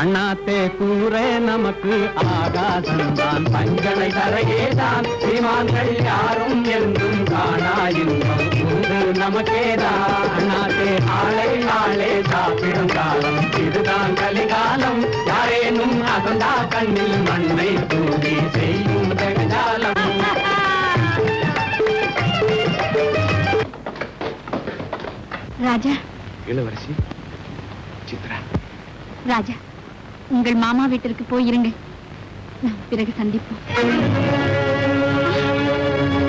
அண்ணாத்தே கூரை நமக்கு ஆகாசம்தான் பஞ்சனை கரையேதான் சீமான்கள் யாரும் என்றும் காணாயின்பம் நமக்கேதான் அண்ணாத்தே ஆளை ஆளே சாப்பிடும் காலம் இதுதான் கலிகாலம் யாரேனும் அகந்தா கண்ணில் மண்ணை தூவி செய்யும் ஜெகஜாலம் ராஜா இளவரசி சித்ரா ராஜா உங்கள் மாமா வீட்டிற்கு போயிருங்கள் நாம் பிறகு சந்திப்போம்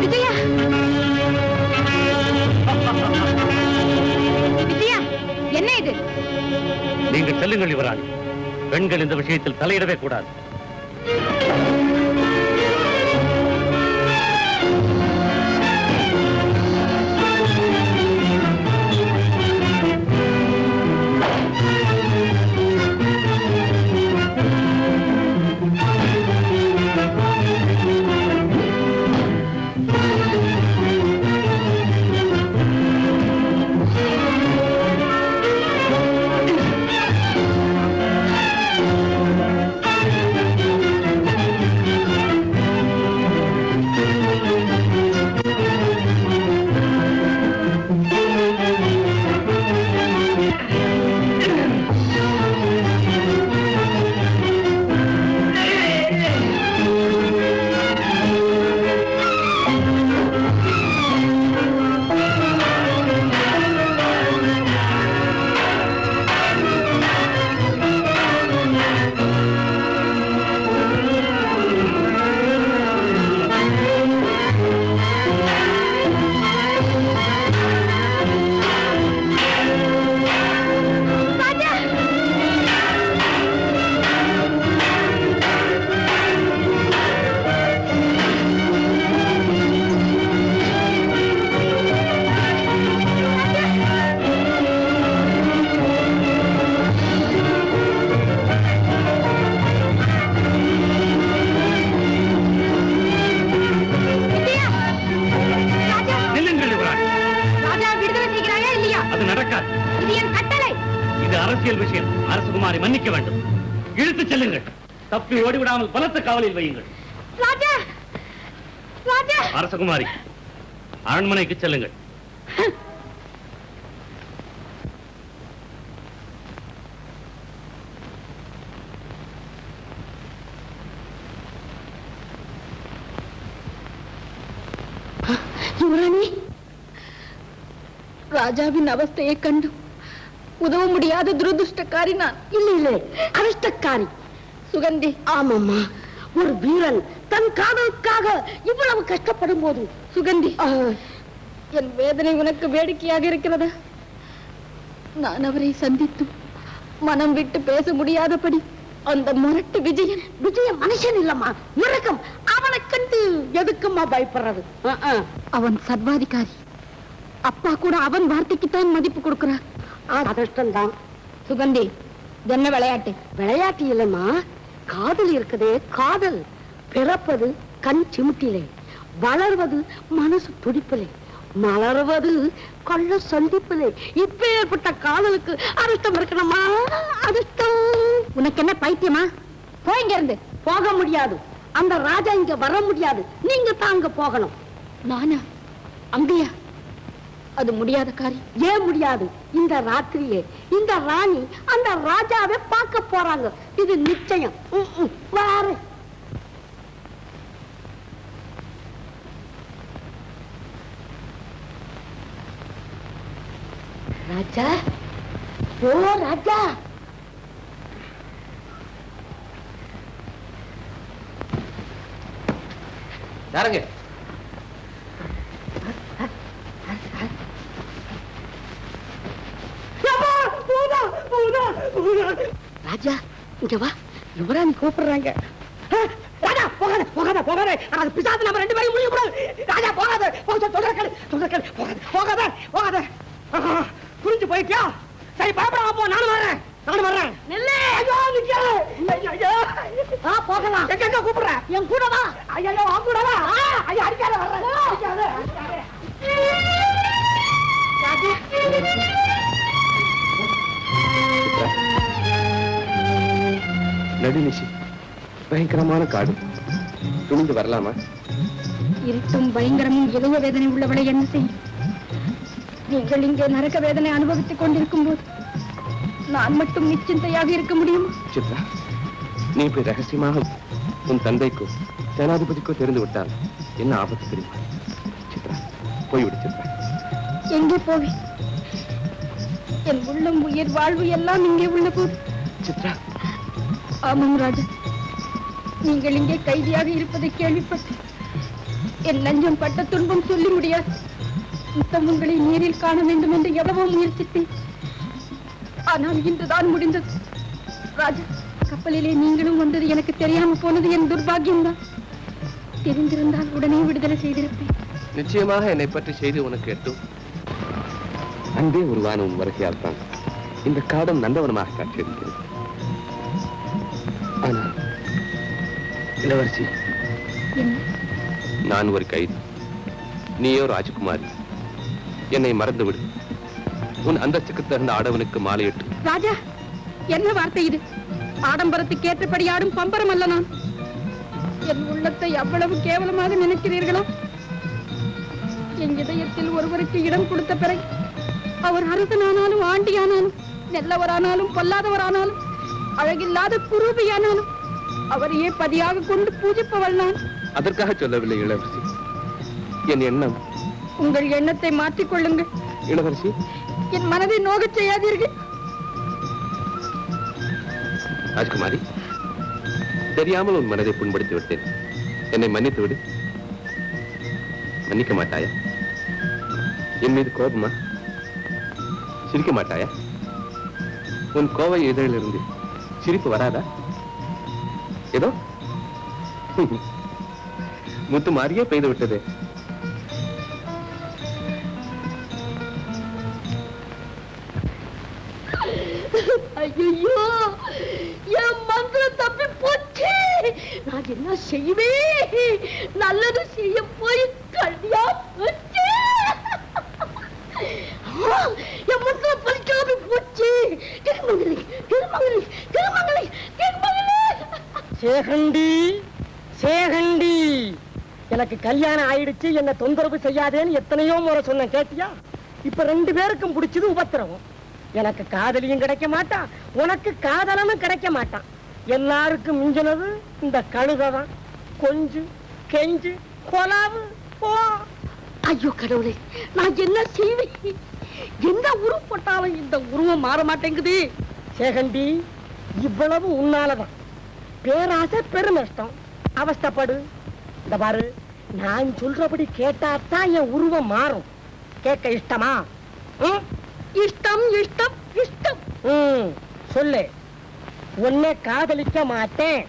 விஜயா விஜயா என்ன இது நீங்கள் செல்லுங்கள் யுவராணி பெண்கள் இந்த விஷயத்தில் தலையிடவே கூடாது மன்னிக்க வேண்டும் இழுத்துச் செல்லுங்கள் தப்பி ஓடிவிடாமல் பலத்த காவலில் வையுங்கள் அரசகுமாரி அரண்மனைக்கு செல்லுங்கள் யுவராணி ராஜாவின் அவஸ்தையை கண்டு உதவ முடியாத துரதிருஷ்டக்காரி நான். இல்லை இல்லை அதிர்ஷ்டக்காரி சுகந்தி. ஆமாம்மா, ஒரு வீரன் தன் காதலுக்காக இவ்வளவு கஷ்டப்படும் போது சுகந்தி, என் வேதனை உனக்கு வேடிக்கையாக இருக்கிறதா? நான் அவரை சந்தித்தும் மனம் விட்டு பேச முடியாதபடி அந்த முரட்டு விஜயன் மனுஷன் இல்லம்மா, மிருகம். அவனை கண்டு எதுக்குமா பயப்படுறது? அவன் சர்வாதிகாரி. அப்பா கூட அவன் வார்த்தைக்குத்தான் மதிப்பு கொடுக்கிறார். அதிர்ஷ்டம் தான். சுகந்தி, என்ன விளையாட்டு? விளையாட்டு இல்லம்மா, காதல் இருக்குதே காதல். பிறப்பது கண் சிமிட்டிலே, வளர்வது மனசு துடிப்பிலே, மலர்வது கொள்ள சந்திப்பிலே. இப்ப ஏற்பட்ட காதலுக்கு அதிர்ஷ்டம் இருக்கணுமா? அதிர்ஷ்டம். உனக்கு என்ன பைத்தியமா? போய்ங்க இருந்து. போக முடியாது, அந்த ராஜா இங்க வர முடியாது. நீங்க தான் அங்க போகணும். நானா? அங்கயா? அது முடியாத காரியம். ஏன் முடியாது? இந்த ராத்திரியே இந்த ராணி அந்த ராஜாவை பார்க்க போறாங்க. இது நிச்சயம். வாரு. ராஜா, ஓ ராஜா, யாருங்க? ராஜா இங்க வா, யுவராணி கூப்பிடுறாங்க. ராஜா போகாத போகாத போகாத, அது பிசாசு நம்ம ரெண்டு பேரும் முடிய கூடாது. ராஜா போகாத, சொல்றேன் போகாத போகாத. புரிஞ்சு போயிட்டியா? சரி பயப்படாம போ, நானும் வர்றேன். நில்லு. போகலாம். எங்க கூப்பிடுறேன்? என் கூட வா. ஐயா வாங்க கூடவா? ஐயா அடிக்காத வர்றேன். அடிக்காத. நடுநிசி பயங்கரமான காடு, துணிந்து வரலாமா? இருட்டும் பயங்கரமும் இதய வேதனை உள்ளவளை என்ன செய்யும்? நீங்கள் இங்கே நரக வேதனை அனுபவித்துக் கொண்டிருக்கும் போது நான் மட்டும் நிச்சயத்தையாக இருக்க முடியுமா? சித்ரா, நீ போய் ரகசியமாக உன் தந்தைக்கோ சேனாதிபதிக்கோ தெரிந்து விட்டால் என்ன ஆபத்து தெரியுமா? சித்ரா, போய்விடு சித்ரா. எங்கே போவேன்? என் உள்ளம் உயிர் வாழ்வு எல்லாம் இங்கே உள்ள போது. சித்ரா. ஆமாம் ராஜா, நீங்கள் இங்கே கைதியாக இருப்பதை கேள்விப்பட்டு என் நஞ்சம் பட்ட துன்பம் சொல்லி முடியாது. உங்களை நீரில் காண வேண்டும் என்று எவ்வளவோ முயற்சித்தேன். ஆனால் இன்றுதான் முடிந்தது. ராஜா, கப்பலிலே நீங்களும் வந்தது எனக்கு தெரியாம போனது என் துர்பாகியம்தான். தெரிந்திருந்தால் உடனே விடுதலை செய்திருப்பேன். நிச்சயமாக என்னை பற்றி செய்தி உனக்கு எட்டும். அன்பே உருவான உன் வருகையால் தான் இந்த காடம் நந்தவனமாக காட்சியளிக்கிறது. ஆனால் இளவரசி, நான் ஒரு கைது, நீயோ ராஜகுமாரி. என்னை மறந்துவிடு. உன் அந்தஸ்துக்கு தகுந்த ஆடவனுக்கு மாலையிட்டு. ராஜா, என்ன வார்த்தை இது? ஆடம்பரத்துக்கு ஏற்றபடி ஆடும் பம்பரம் அல்ல நான். என் உள்ளத்தை அவ்வளவு கேவலமாக நினைக்கிறீர்களோ? என் இதயத்தில் ஒருவருக்கு இடம் கொடுத்த பிறகு அவர் அரசனானாலும் ஆண்டியானாலும் நல்லவரானாலும் பொல்லாதவரானாலும் அழகில்லாத குரூபியானாலும் அவரையே பதியாக கொண்டு பூஜிப்பவள் நான். அதற்காக சொல்லவில்லை இளவரசி. என் எண்ணம். உங்கள் எண்ணத்தை மாற்றிக் கொள்ளுங்கள் இளவரசி. என் மனதை நோகச் செய்யாதீர்கள். ராஜகுமாரி, தெரியாமல் உன் மனதை புண்படுத்தி விட்டேன். என்னை மன்னித்து விடு. மன்னிக்க மாட்டாயா? என் மீது கோபமா? சிரிக்க மாட்டாயா? உன் கோவை இதழிலிருந்து சிரிப்பு வராதா? ஏதோ முத்து மாறியே பெய்து விட்டது. ஐயோ, என் மந்திரம் தப்பி போச்சு. நான் என்ன செய்வேன்? நல்லது செய்ய போய் கல்யா போச்சு. என் மந்திரம் பலிக்காம போச்சு. திருமங்கலி, திருமங்கலி, திருமங்கலி, திருமங்கலி. சேகண்டி, சேகண்டி, எனக்கு கல்யாணம் ஆயிடுச்சு, என்ன தொந்தரவு செய்யாதேன்னு எத்தனையோ முறை சொன்னேன், கேட்டியா? இப்ப 2 பேருக்கும் பிடிச்சது உபத்திரவம். எனக்கு காதலியும் கிடைக்க மாட்டான், உனக்கு காதலனும் கிடைக்க மாட்டான். எல்லாருக்கும் மிஞ்சினது இந்த கழுதான். கொஞ்சு கெஞ்சு கொலாவு போ. ஐயோ கடவுளே, நான் என்ன செய்வேன்? எந்த உருவம் போட்டாலும் இந்த உருவம் மாற மாட்டேங்குது. சேகண்டி, இவ்வளவு உன்னாலதான். பேராசை பெரும் நஷ்டம். அவஸ்தப்படு. இந்த பாரு, நான் சொல்றபடி கேட்டாத்தான் என் உருவம் மாறும். கேட்க இஷ்டமா? இஷ்டம், இஷ்டம், இஷ்டம். சொல்லு. உன்னை காதலிக்க மாட்டேன்.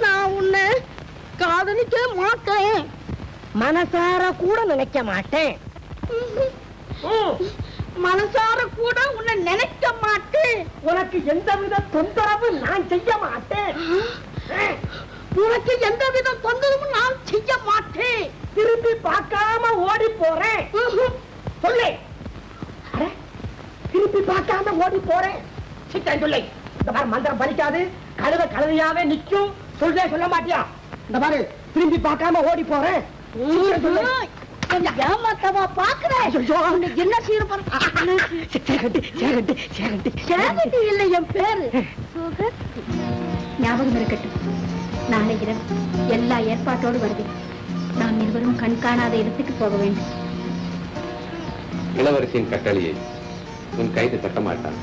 நான் உன்னை காதலிக்க மாட்டேன். மனசார கூட நினைக்க மாட்டேன். மனசார கூட உன்னை நினைக்க மாட்டேன். உனக்கு எந்தவித தொந்தரவு நான் செய்ய மாட்டேன். உனக்கு எந்தவித தொந்தரவும் நான் செய்ய மாட்டேன். திரும்பி பார்க்காம ஓடி போறேன். சொல்லு. திரும்பி பார்க்காம ஓடி போறேன். சிக்கன் சொல்லு. இந்த மாதிரி மந்திரம் பலிக்காது. கழுத கழுதையாவே நிக்கும். சொல்ல மாட்டியா? இந்த மாதிரி திரும்பி பார்க்காம ஓடி போறேன். ஏமாத்தவா பாக்குறேன். என்ன செய்ய இல்லை, என் பேரு ஞாபகம் இருக்கட்டும். நாளை இரவு எல்லா ஏற்பாட்டோடு வருவேன். நாம் இருவரும் கண் காணாத இடத்துக்கு போக வேண்டும். இளவரசியின் கட்டளையை உன் கைது தட்ட மாட்டான்.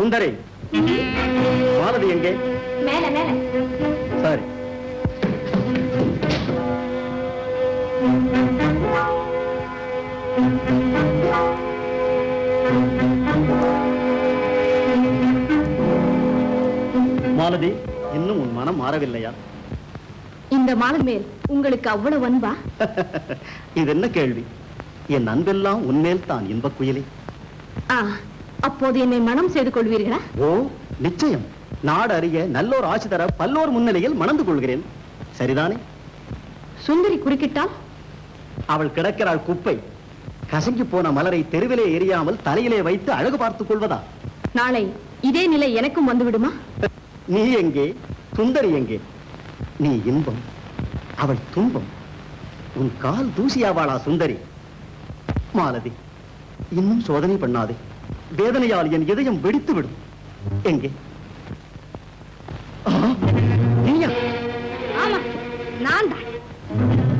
சுந்தரி, மாலதி எங்கே? மேல மேல. சரி. மாலதி, இன்னும் உன் மனம் மாறவில்லையா? இந்த மாலை மேல் உங்களுக்கு அவ்வளவு அன்பா? இது என்ன கேள்வி? என் அன்பெல்லாம் உன்மேல் தான், இன்பக் குயிலே. அப்போது என்னை மனம் செய்து கொள்வீர்களா? ஓ, நிச்சயம். நாடு அறிய நல்லோர் ஆட்சி தர பல்லோர் முன்னிலையில் மணந்து கொள்கிறேன். சரிதானே? சுந்தரி குறுக்கிட்டால்? அவள் கிடக்கிறாள் குப்பை. கசங்கி போன மலரை தெருவிலே எரியாமல் தலையிலே வைத்து அழகு பார்த்துக் கொள்வதா? நாளை இதே நிலை எனக்கும் வந்து விடுமா? நீ எங்கே? சுந்தரி எங்கே? நீ இன்பம், அவள் துன்பம். உன் கால் தூசியாவாளா சுந்தரி? மாலதி, இன்னும் சோதனை பண்ணாதே. வேதனையால் என் இதயம் வெடித்து விடும். எங்கே? நீயா? ஆமா, நான் தான்.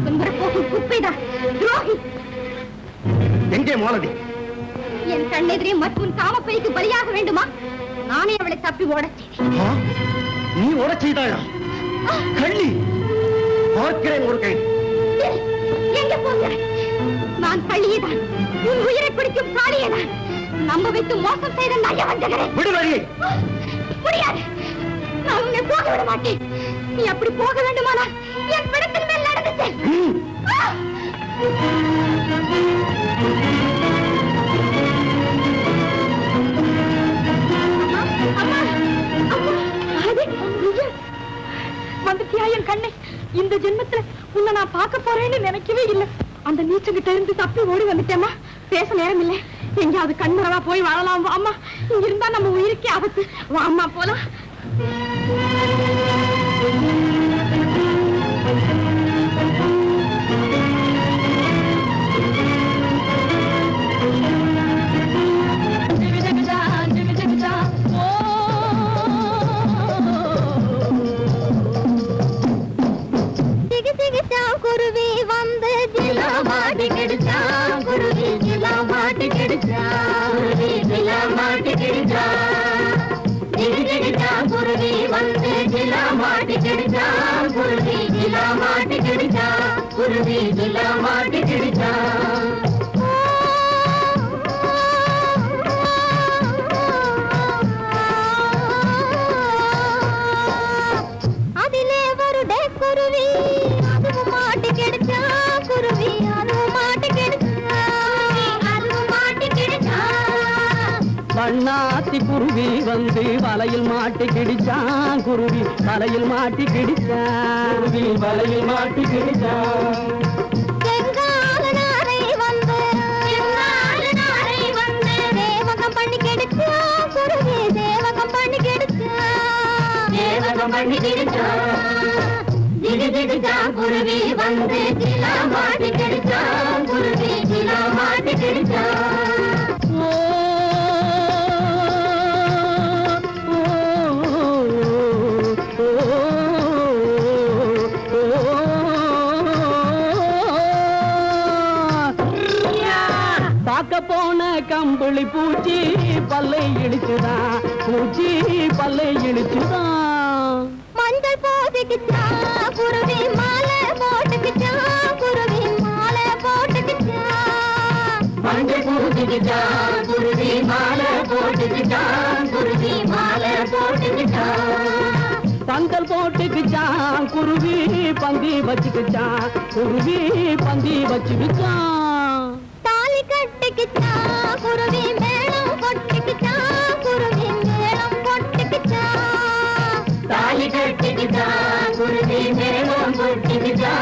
சுந்தர போகும் குப்பைதான், துரோகி. எங்கே மாலதி? என் கண்ணெதிரே மற்றும் காமப்பைக்கு பலியாக வேண்டுமா? நானே அவளை தப்பி ஓடச் செய்தேன். நீ ஓடச் செய்தாயா? கள்ளி! பார்க்கிறேன் ஒரு கை. எங்க போகிறாய்? நான் கள்ளியேதான், உன் உயிரை பிடிக்கும் காளியேதான். நம்ப வைத்து மோசம் செய்த நயவஞ்சகரே. விடுவழியை! முடியாது, நான் உன்னை போக விட மாட்டேன். நீ அப்படி போக வேண்டுமானால் என் பிடத்தின் மேல் நடந்துச்சு. வந்துட்டியா என் கண்ணை? இந்த ஜென்மத்துல உன்னை நான் பார்க்க போறேன்னு நினைக்கவே இல்லை. அந்த நீச்சங்கிட்ட இருந்து தப்பி ஓடி வந்துட்டேமா. பேச நேரம் இல்லை. எங்கேயாவது கண்மரவா போய் வாழலாம். அம்மா, இங்க இருந்தா நம்ம உயிருக்கே ஆபத்து. வா அம்மா, போலாம். குருவி வந்து ஜிலா மாட்டி கெடுச்சா, குருவி ஜிலா மாட்டி கெடுச்சா, குருவி ஜிலா மாட்டி கெடுச்சா. குருவி வந்து ஜிலா மாட்டி கெடுச்சா, குருவி ஜிலா மாட்டி கெடுச்சா, குருவி ஜிலா மாட்டி கெடுச்சா. அதிலே வருடே குருவி அதுவும் மாட்டி கெடுச்சா, குருவி அதுவும் மாட்டி கெடுச்சா, அதுவும் மாட்டி கெடுச்சா. வண்ணாத்தி குருவி வந்து வலையில் மாட்டி கிடிச்சா, குருவி வலையில் மாட்டி கிடிச்சா, குருவி வலையில் மாட்டி கிடிச்சா. செங்காலனாரை வந்து தேவகம் பண்ணி கெடுச்சா, குருவி தேவகம் பண்ணி கெடுச்சா, தேவகம் பண்ணி கெடுச்சா. குருவி வந்து ஜிலா மாட்டி கெடுச்சா, குருவி ஜிலா மாட்டி கெடுச்சா. பார்க்க போன கம்பளி பூச்சி பல்லை இடிச்சுதான், பூச்சி பல்லை இடிச்சுதான். மஞ்சள் போட்டுக்கிச்சா, குருவி மாலை போட்டுக்கிச்சா, குருவி மாலை போட்டுக்கிச்சா. மஞ்சள் போட்டுக்கிச்சா, குருவி மாலை போட்டுக்கிச்சா, குருவி மாலை போட்டுக்கிச்சா. பந்தல் போட்டுக்கிச்சான் குருவி பந்தி வச்சுக்கிச்சான், குருவி பந்தி வச்சுக்கிச்சான். தாலி கட்டிக்கிச்சா, குருவி மேளம் கொட்டிக்கிச்சா, குருவி மேளம் கொட்டிக்கிச்சா. தாலி கட்டிக்கிச்சா, குருவி மேளம் கொட்டிக்கிச்சா,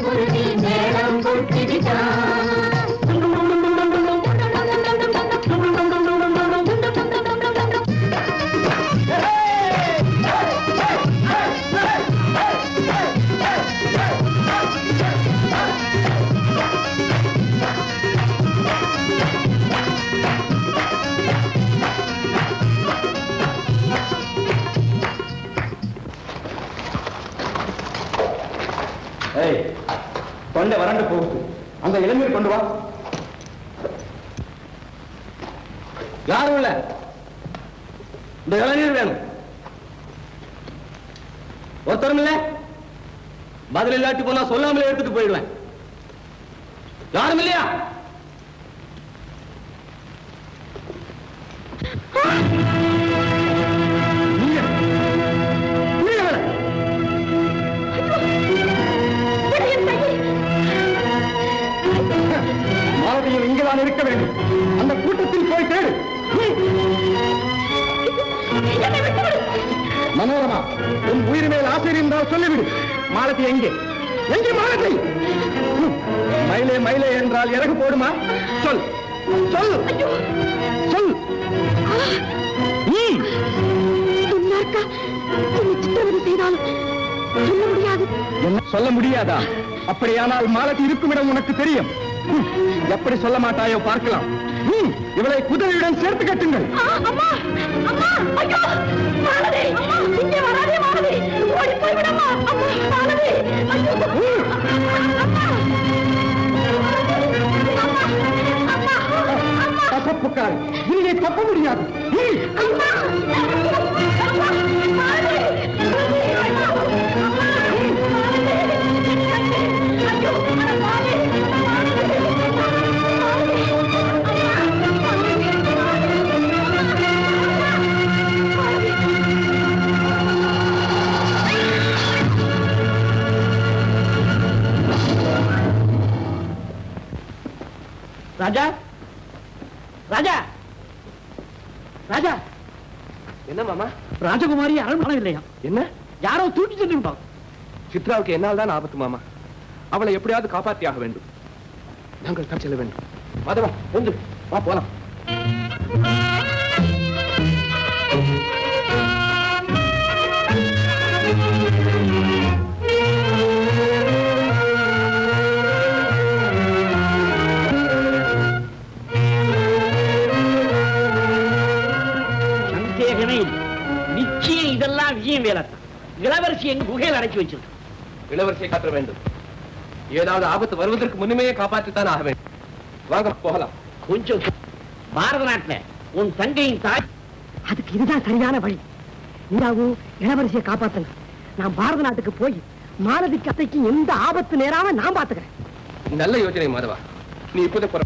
குருவி மேளம் கொட்டிக்கிச்சா. தொண்டை வறண்டு போகுது. அந்த இளநீர் கொண்டு வா. யாரும் இல்ல. இந்த இளநீர் வேணும். ஒருத்தரும் இல்ல, பதில் இல்லாட்டி போனா சொல்லாமலே எடுத்துட்டு போயிடுவேன். யாரும் இல்லையா? மாலதியில் இங்கேதான் இருக்க வேண்டும். அந்த கூட்டத்தில் போய் தேடு. மனோரமா, உன் உயிர் மேல் ஆசை இருந்தால் சொல்லிவிடு. மாலதி எங்கே? எங்கே மாலதி? மயிலே மயிலே என்றால் இறகு போடுமா? சொல் சொல் சொல். சித்திரவதை செய்தாலும் சொல்ல முடியாது. என்ன சொல்ல முடியாதா? அப்படியானால் மாலதி இருக்கும் இடம் உனக்கு தெரியும். எப்படி சொல்ல மாட்டாயோ பார்க்கலாம். இவளை குதிரையுடன் சேர்த்து கட்டுங்கள். அம்மா அம்மா, ஐயோ மாலதி, இங்கே வராதே மாலதி, ஓடி போய் விடம்மா. அம்மா மாலதி, ஐயோ கசப்புக்கால் இங்கே தப்ப முடியாது. ராஜா ராஜா ராஜா, என்ன மாமா? ராஜகுமாரி அரண்மனை இல்லையா? என்ன? யாரோ தூக்கி சென்று விட்டான். சித்ராவுக்கு என்னால் தான் ஆபத்து மாமா. அவளை எப்படியாவது காப்பாற்றியாக வேண்டும். நாங்கள் தான் செல்ல வேண்டும். மாதவா, வந்து வா போலாம். நிச்சயம் இதெல்லாம் விஜயம் வேலைத்தான். இளவரசி எங்க குகையில் அடைச்சி வச்சிருக்க. இளவரசியை காட்ட வேண்டும். ஏதாவது ஆபத்து வருவதற்கு முன்னுமே காப்பாற்றித்தான் ஆக வேண்டும். வாங்க போகலாம். கொஞ்சம் பாரத நாட்டுல உன் தங்கையின் தாய், அதுக்கு இதுதான் சரியான வழி. நீராவும் இளவரசியை காப்பாத்துங்க. நான் பாரத நாட்டுக்கு போய் மாலதி கதைக்கு எந்த ஆபத்து நேராம நான் பாத்துக்கிறேன். நல்ல யோசனை மாதவா. நீ இப்போதே போற.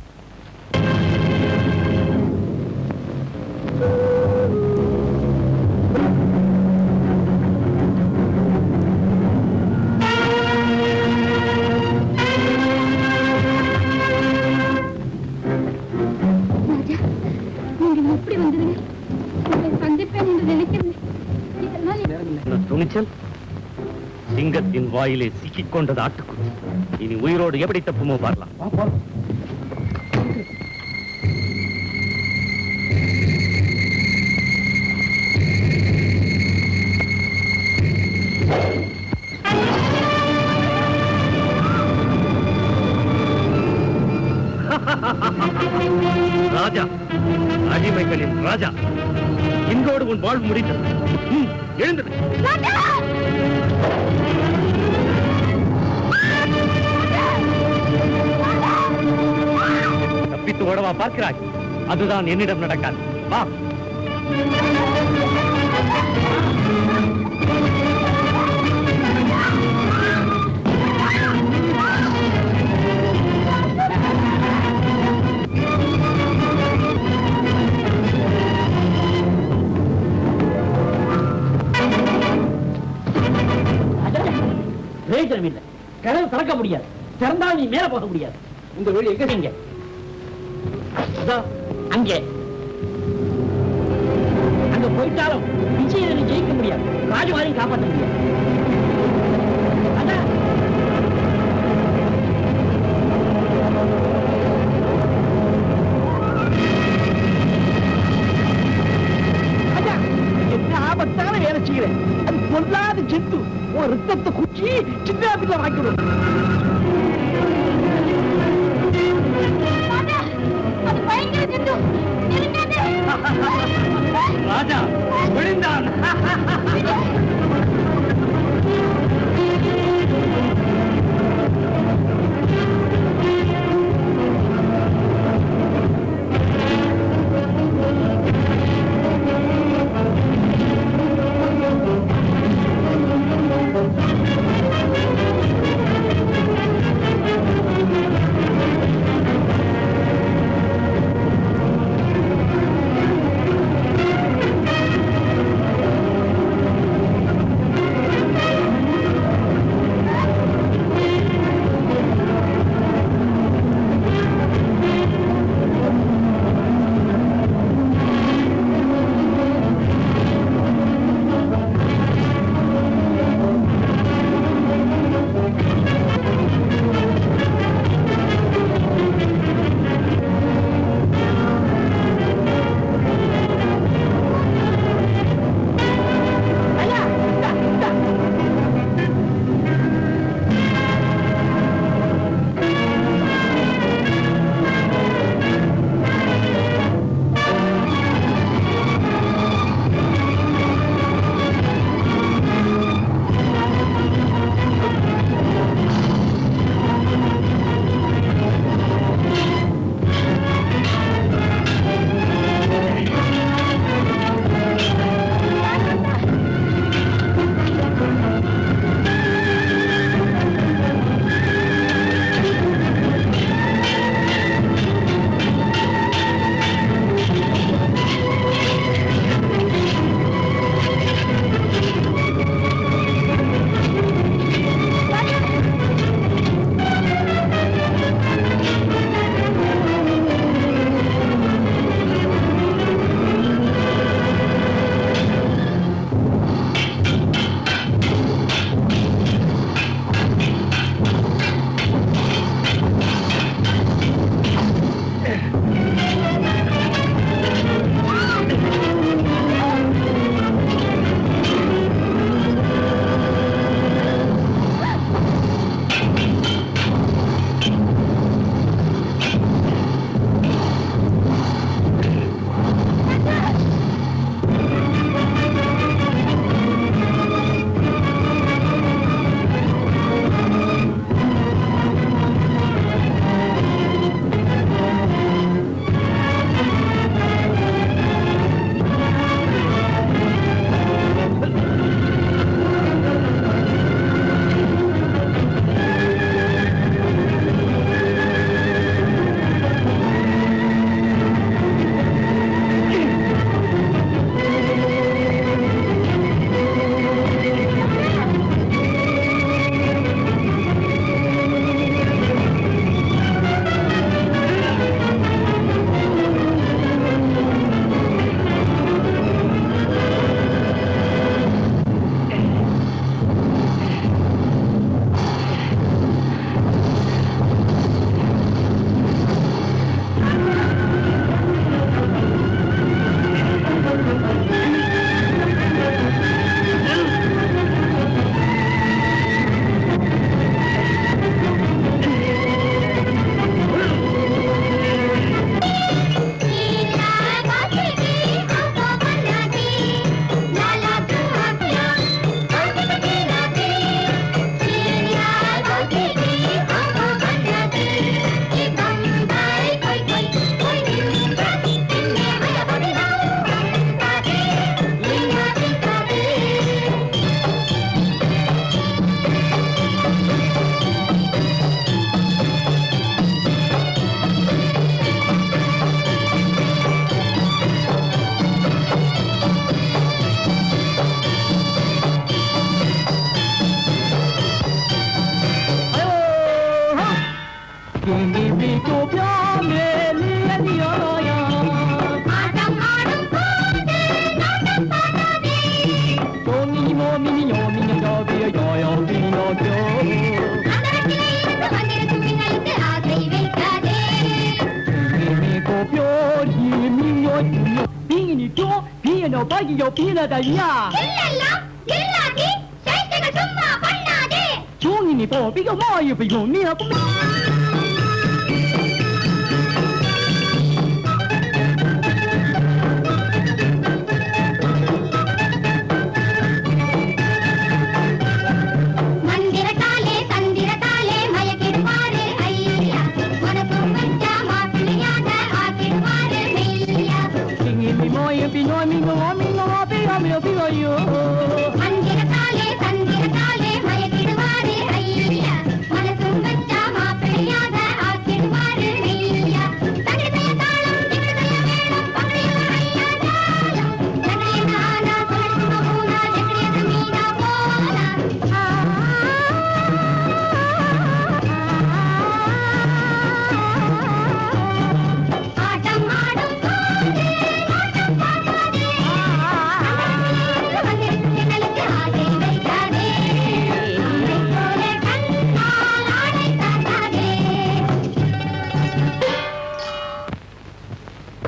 துணிச்சல் சிங்கத்தின் வாயிலே சிக்கிக் கொண்டது ஆட்டுக்குட்டி. இனி உயிரோடு எப்படி தப்புமோ பாரலாம். ராஜா, அடிமைகளின் ராஜா, இன்றோடு உன் வாழ்வு முடிந்தது. எழுந்தது. தப்பித்து ஓடவா பார்க்கிறாய்? அதுதான் என்னிடம் நடக்காது. வா. பிரயோஜனம் இல்லை. கதவு திறக்க முடியாது. திறந்தால் நீ மேல போக முடியாது. இந்த வழி எங்க? இங்க அங்கே அங்க போயிட்டாலும் விஜயனை ஜெயிக்க முடியாது. ராஜகுமாரியும் காப்பாற்ற முடியாது. ஆபத்தான வேலை செய்கிறேன். அது பொல்லாத ஜெந்து. உன் ரத்தத்தை குச்சி சின்ன பிள்ளை வாங்கிடும். ராஜா விழுந்தான்.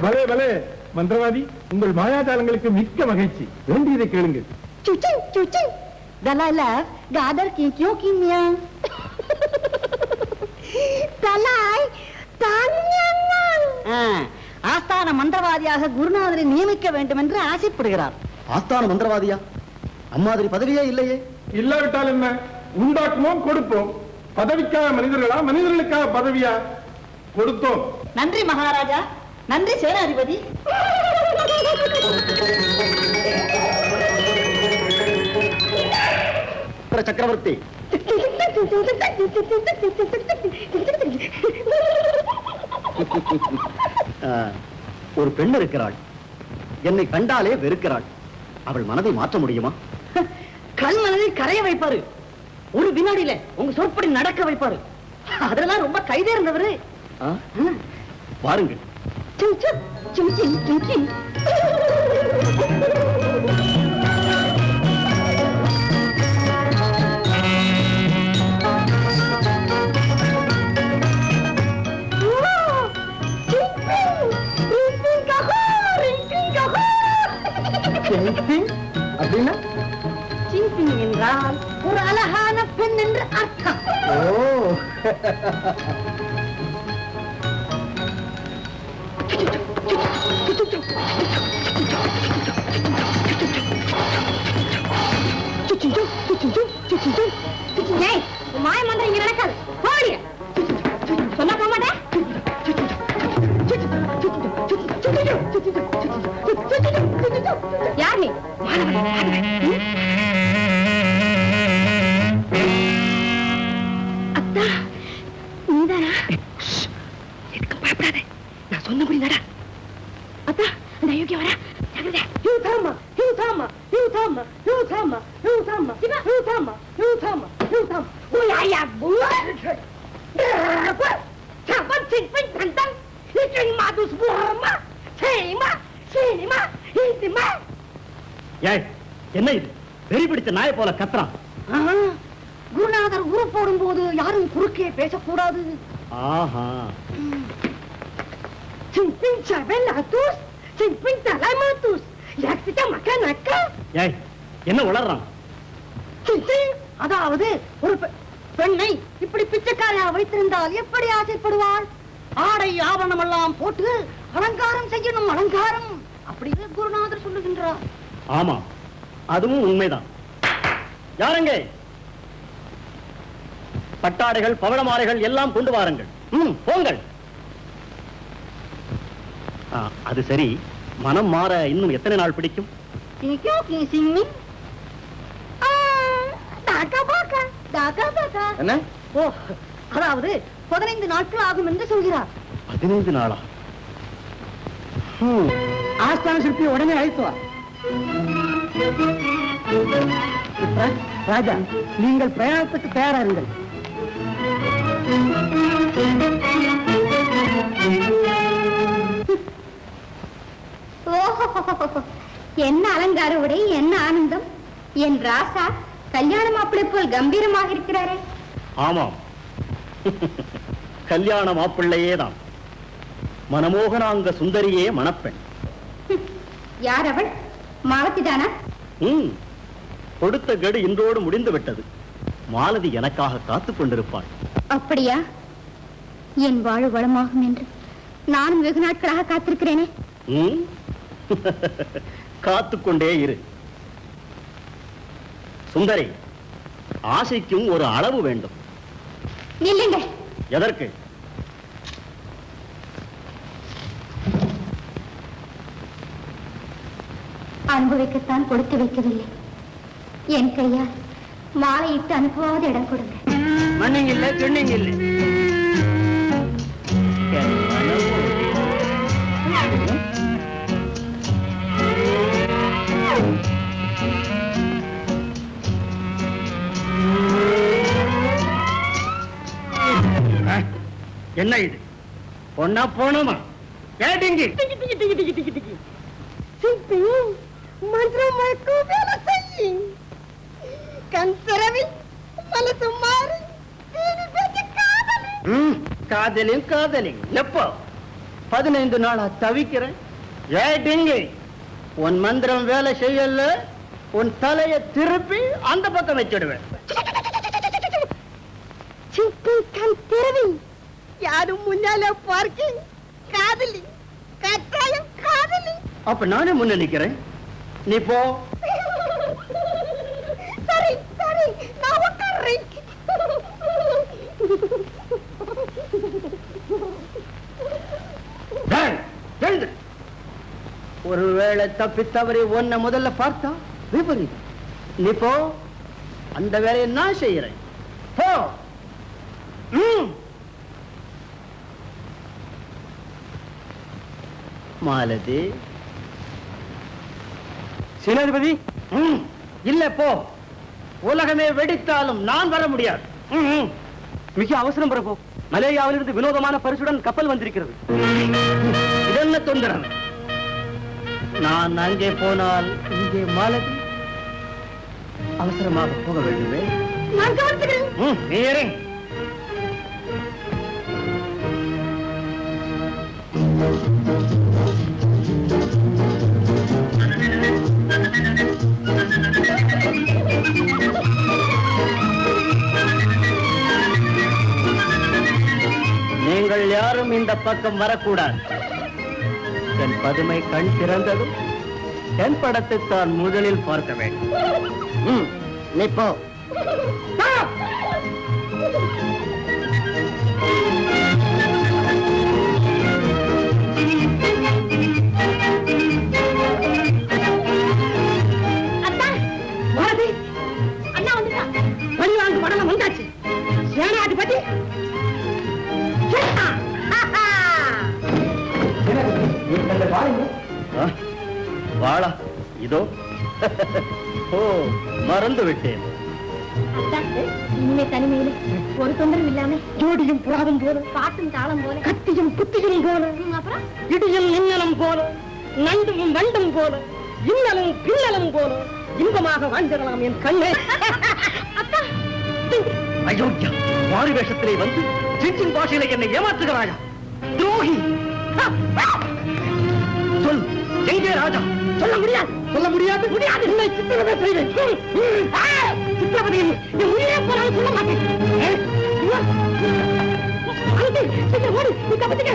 பலே பலே மந்திரவாதி, உங்கள் மாயாஜாலங்களுக்கு மிக்க மகிழ்ச்சி. வேண்டியதை கேளுங்கள். गादर की क्यों की मियां தலாய் ஆஸ்தான மந்திரவாதியாக குருநாதரை நியமிக்க வேண்டும் என்று ஆசைப்படுகிறார். ஆஸ்தான மந்திரவாதியா? அம்மாதிரி பதவியே இல்லையே. இல்லாவிட்டால் என்ன? உண்டாக்குவோம், கொடுப்போம். பதவிக்காக மனிதர்களா, மனிதர்களுக்காக பதவியா? கொடுத்தோம். நன்றி மகாராஜா, நன்றி சேனாதிபதி. சக்கரவர்த்தி, ஒரு பெண் இருக்கிறாள். என்னை கண்டாலே வெறுக்கிறாள். அவள் மனதை மாற்ற முடியுமா? கல் மனதை கரைய வைப்பாரு. ஒரு வினாடியில உங்க சொற்படி நடக்க வைப்பாரு. அதெல்லாம் ரொம்ப கைதேர்ந்தவரு. பாருங்கள். அப்படின்னா சிம்பிங் என்றால் ஒரு அழகான பெண் என்று அர்த்தம். மாய மந்திரம் இங்க நடக்காது. போடிய சொன்னா போக மாட்டேன். யார் நீ? அத்தா, நீதானா? எதுக்கு பயப்படாத, நான் சொன்னபடி நட. அத்தா, அந்த அயோக்கிய வர. என்ன இது? வெறி பிடிச்ச நாயை போல கத்துறான். குருநாதர் உரு போடும் போது யாரும் குறுக்கே பேசக்கூடாது. ஆஹா. என்ன உளறான்? அதாவது ஒரு பெண்ணை இப்படி பிச்சைக்காரியா வைத்திருந்தால் எப்படி ஆசைப்படுவாள்? ஆடை ஆவணம் எல்லாம் போட்டு அலங்காரம் செய்யணும், அலங்காரம். அப்படியே குருநாதர் சொல்லுகின்றார். ஆமா, அதுவும் உண்மைதான். யாருங்க? பட்டாடைகள், பவளமாலைகள் எல்லாம் கொண்டு வாருங்கள். போங்கள். அது சரி, மனம் மாற இன்னும் எத்தனை நாள் பிடிக்கும்? என்ன? ஓ, அதாவது 15 நாட்கள் ஆகும் என்று சொல்கிறார். 15 நாளா? ஆஸ்தான சிற்பி உடனே அழைத்து வா. ராஜா, நீங்கள் பிரயாணத்துக்கு தயாராருங்கள். அரோடே என்ன ஆனந்தம்! என் ராசா கல்யாண மாப்பிள்ளை போல் கம்பீரமாக இருக்கிறாரே. ஆமாம், கல்யாண மாப்பிள்ளையே தான். மனமோகனாங்க சுந்தரியே மணப்பெண். யார் அவள்? மாலதிதானா? கொடுத்த கடு இன்றோடு முடிந்து விட்டது. மாலதி எனக்காக காத்துக் கொண்டிருப்பாள். அப்படியா? என் வாழ் வளமாகும் என்று நானும் வெகு நாட்களாக காத்திருக்கிறேனே. காத்துக்கொண்டே இரு சுந்தரி. ஆசைக்கும் ஒரு அளவு வேண்டும். நில்லுங்க. எதற்கு? அனுபவிக்கத்தான் கொடுத்து வைக்கவில்லை. என் கையால் மாலையிட்டு அனுப்புவாத இடம் கொடுங்க. மண்ணிங்க இல்ல, சொன்னீங்க இல்ல. என்ன இது? பொண்ணா போனோமா? கேட்டீங்க காதலிங் காதலிங். எப்போ? 15 நாளா தவிக்கிறேன். ஏட்டிங்க உன் மந்திரம் வேலை செய்யல, உன் தலையை திருப்பி அந்த பக்கம் வச்சிடுவேன். யாரும் முன்னால பார்க்கிங் காதலி, கட்டாயம் காதலி. அப்ப நானே முன்ன நிக்கிறேன், நீ போ. சரி சரி, நான் உட்கார்றேன். ஒருவேளை தப்பி தவறி ஒன்ன முதல்ல பார்த்தா விபரீதம். நீ போ, அந்த வேலையை நான் செய்யறேன். போ. மாலதி. சேனாதிபதி, இல்ல போ. உலகமே வெடித்தாலும் நான் வர முடியாது. மிக அவசரம் பிரபு. மலேயாவிலிருந்து வினோதமான பரிசுடன் கப்பல் வந்திருக்கிறது. இதென்ன தொந்தரவு? நான் அங்கே போனால் இங்கே மாலதி அவசரமாக போக வேண்டுமே. நான் கவனிச்சுக்கிறேன். நேரே நீங்கள் யாரும் இந்த பக்கம் வரக்கூடாது. என் பதுமை கண் திறந்ததும் என் படத்தை தான் முதலில் பார்க்க வேண்டும். நீ போ. அண்ணா வந்துட்டான். பள்ளிவாங்க படலம் வந்தாச்சு. சேனாதிபதி வாழா இதோ. ஓ, மறந்து விட்டேன். இனிமே தனிமையில ஒரு தொந்தரவும் இல்லாம ஜோடியும் புறாவும் போல, பாட்டும் தாளம் போல, கத்தியும் குத்தியும் போல, அப்புறம் இடியும் மின்னலும் போல, நண்டும் வண்டும் போல, இன்னலும் பின்னலும் போல இன்பமாக வாழ்ந்திடலாம் என் கண்ணே. அயோக்கியா, மாறு வேஷத்திலே வந்து சின்சின் பாஷையில என்னை ஏமாற்றுகிறாயா? துரோகி! சொல், எங்கே ராஜா? சொல்ல முடியாது, சொல்ல முடியாது, முடியாது. என்னை சித்திரவதை செய்வேன். சித்திரவதை என் உயிரே போனாலும் சொல்ல மாட்டேன். சீக்கிரம் ஓடு, நீ தப்பிச்சுக்க.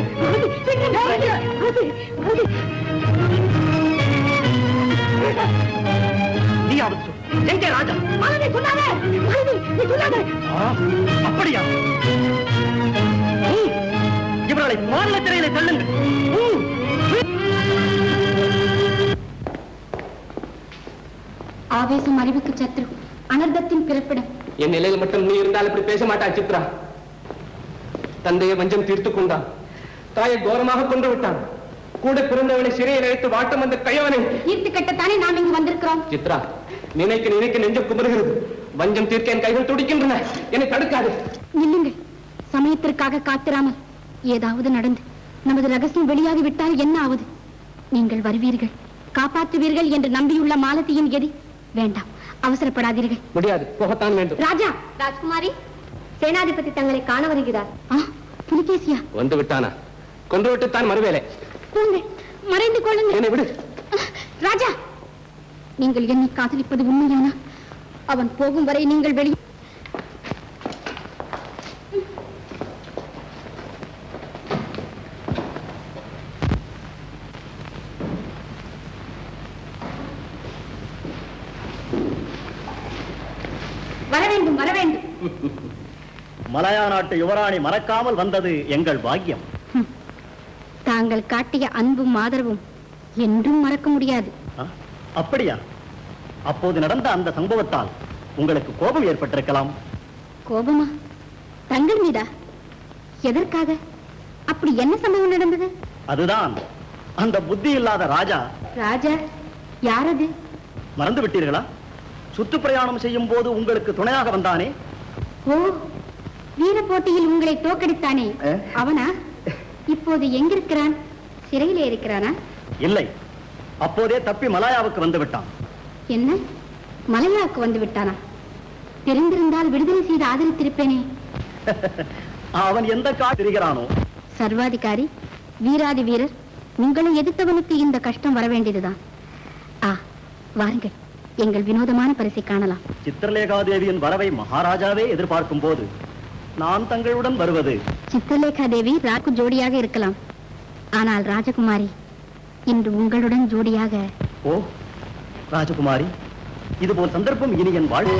நீயாவது சொல், எங்கே ராஜா? மகனை சொல்லாதே, மகனை நீ சொல்லாதே. அப்படியா? இவர்களை மாநில திரையில தள்ளுங்கள். ஆவேசம் அறிவுக்கு சத்ரு, அனர்த்தத்தின் பிறப்பிடம். என் நிலையில் மட்டும் நீ இருந்தால் இப்படி பேச மாட்டா சித்ரா. தந்தையை வஞ்சம் தீர்த்து கொண்டான், தாயை கோரமாக கொண்டு விட்டான், கூட பிறந்தவனை சிறையில் அழைத்து வாட்டம் வந்த கையவனை ஈர்த்து கட்டத்தானே நாம் இங்கு வந்திருக்கிறோம். சித்ரா, நினைக்க நினைக்க நெஞ்சம் குமருகிறது. வஞ்சம் தீர்க்க என் கைகள் துடிக்கின்றன. என்னை தடுக்காது. நில்லுங்கள். சமயத்திற்காக காத்திராமல் ஏதாவது நடந்து நமது ரகசியம் வெளியாகி விட்டால் என்ன ஆவது? நீங்கள் வருவீர்கள், காப்பாற்றுவீர்கள் என்று நம்பியுள்ள மாலதியின் கதி வேண்டாம். அவசரப்படாதீர்கள். முடியாது, போகத்தான் வேண்டும். ராஜா, ராஜ்குமாரி, சேனாதிபதி தங்களை காண வருகிறார். புலிகேசியா வந்து விட்டானா? கொன்று விட்டுத்தான் மறுவேலை. மறைந்து கொள்ளுங்கள். என்னை விடு. ராஜா, நீங்கள் என்னை காதலிப்பது உண்மையானா அவன் போகும் வரை நீங்கள் வெளியே வர வேண்டும், வர வேண்டும். மலையா நாட்டு யுவராணி மறக்காமல் வந்தது எங்கள் பாக்கியம். தாங்கள் காட்டிய அன்பும் ஆதரவும் என்றும் மறக்க முடியாது. அப்படியா? அப்போது நடந்த அந்த சம்பவத்தால் உங்களுக்கு கோபம் ஏற்பட்டிருக்கலாம். கோபமா? தங்கள் மீதா? எதற்காக? அப்படி என்ன சம்பவம் நடந்தது? அதுதான் அந்த புத்தி இல்லாத ராஜா. ராஜா யாரது? மறந்து விட்டீர்களா? சுற்றுப்பிரயாணம் செய்யும் போது உங்களுக்கு துணையாக வந்தானே. ஓ, வீர போட்டியில் உங்களை தோக்கடித்தானே அவனா? இப்போது எங்கிருக்கிறான்? சிறையிலே இருக்கிறானா? இல்லை, அப்போதே தப்பி மலாயாவுக்கு வந்து விட்டான். என்ன, மலையாவுக்கு வந்து விட்டானா? தெரிந்திருந்தால் விடுதலை செய்து ஆதரித்திருப்பேனே. அவன் எந்த காட்டுகிறானோ. சர்வாதிகாரி, வீராதி வீரர், உங்களை எதிர்த்தவனுக்கு இந்த கஷ்டம் வர வேண்டியதுதான். வாருங்கள், எங்கள் வினோதமான பரிசை காணலாம். சித்திரலேகாதேவியின் வரவை மகாராஜாவே எதிர்பார்க்கும் போது நான் தங்களுடன் வருவது. சித்திரலேகா தேவி ராக்கு ஜோடியாக இருக்கலாம், ஆனால் ராஜகுமாரி இன்று உங்களுடன் ஜோடியாக. ஓ ராஜகுமாரி, இதுபோல் சந்தர்ப்பம் இனி என் வாழ்.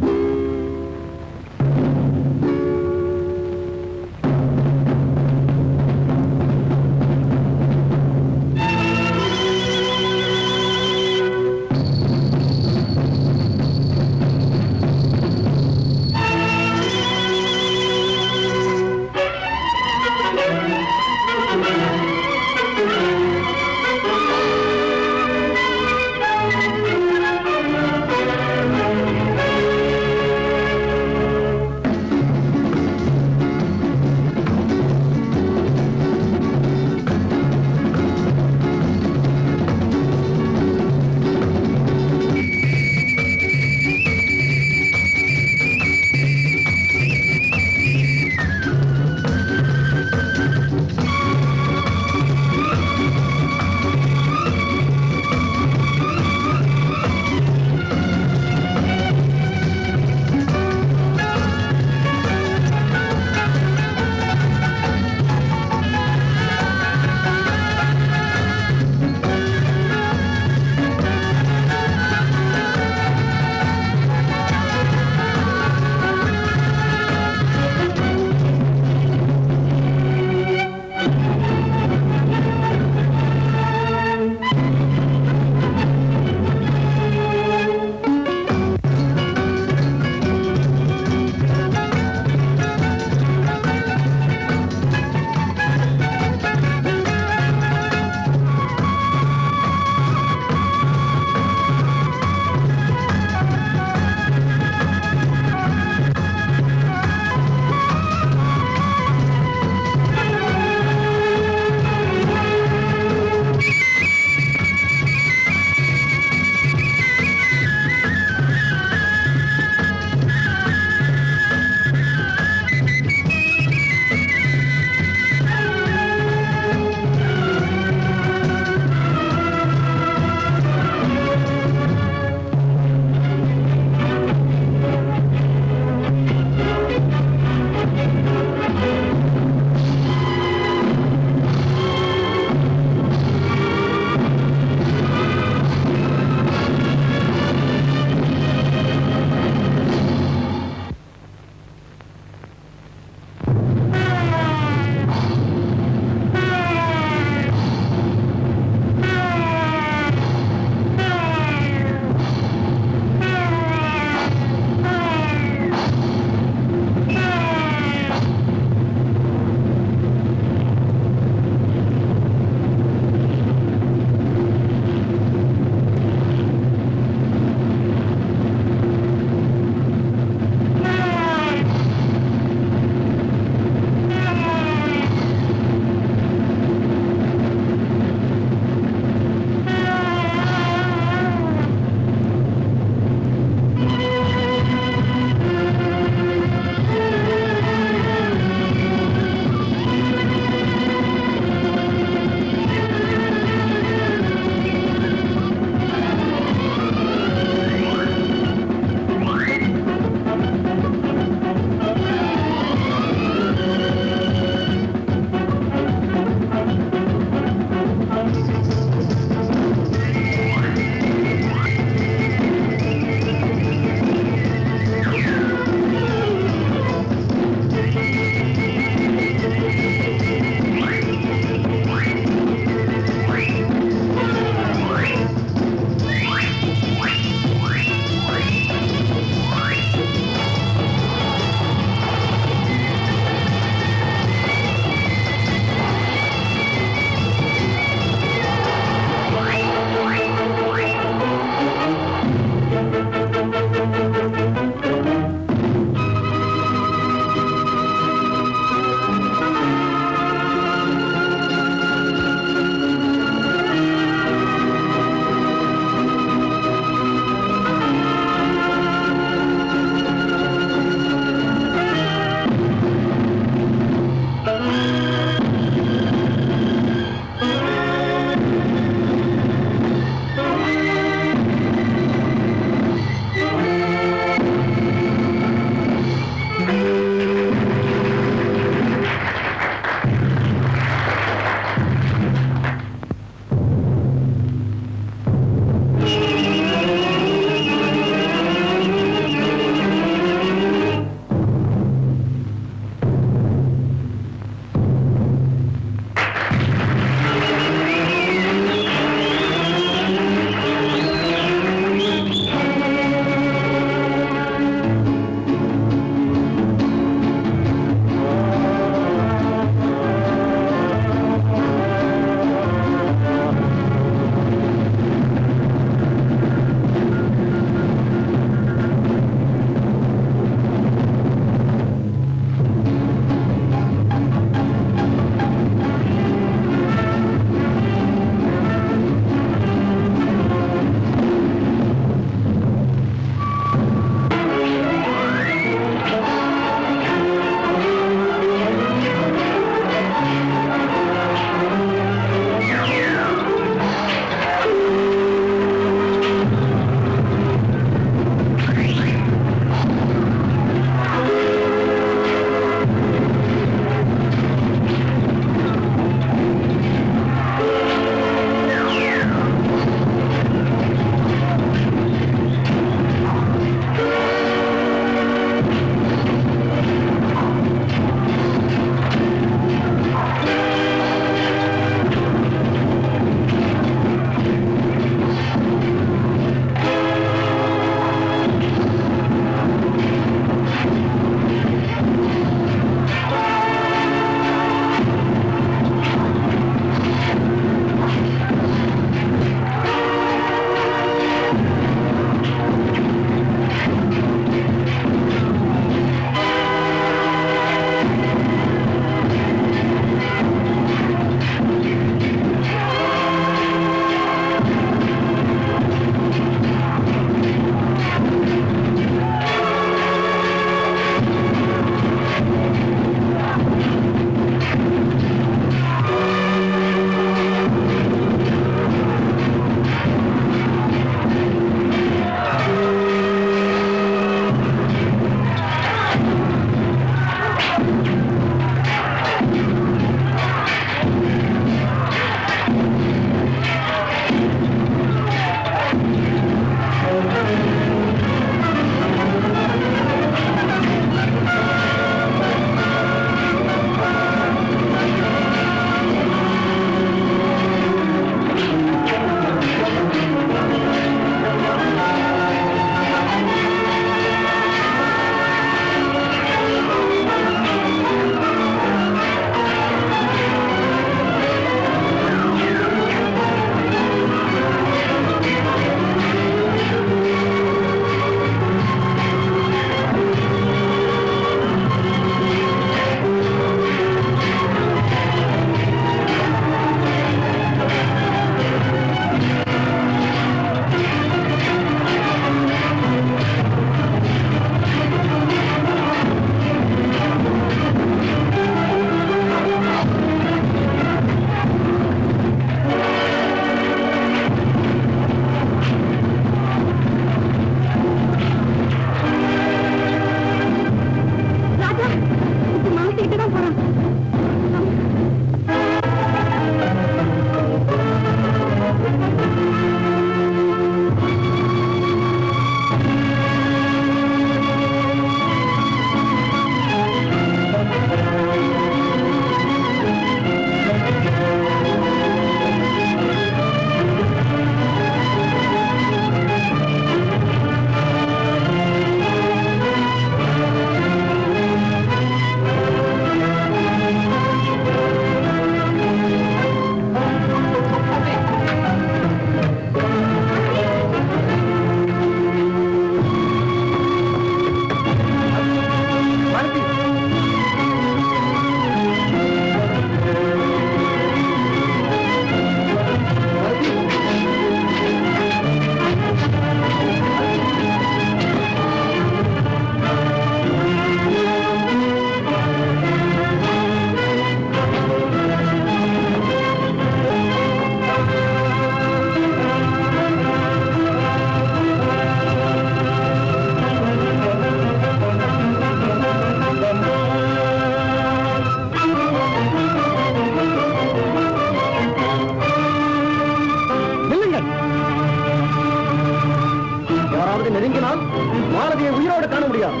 மாலதியை உயிரோடு காண முடியாது.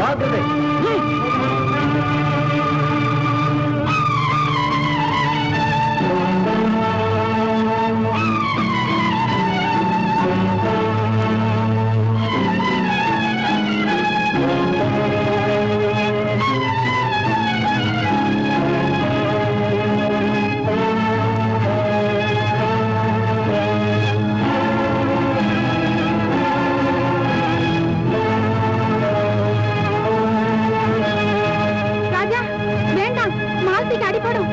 ஜாக்கிரதை. ராஜா வேண்டாம், மாலதிக்கு அடிபடும்.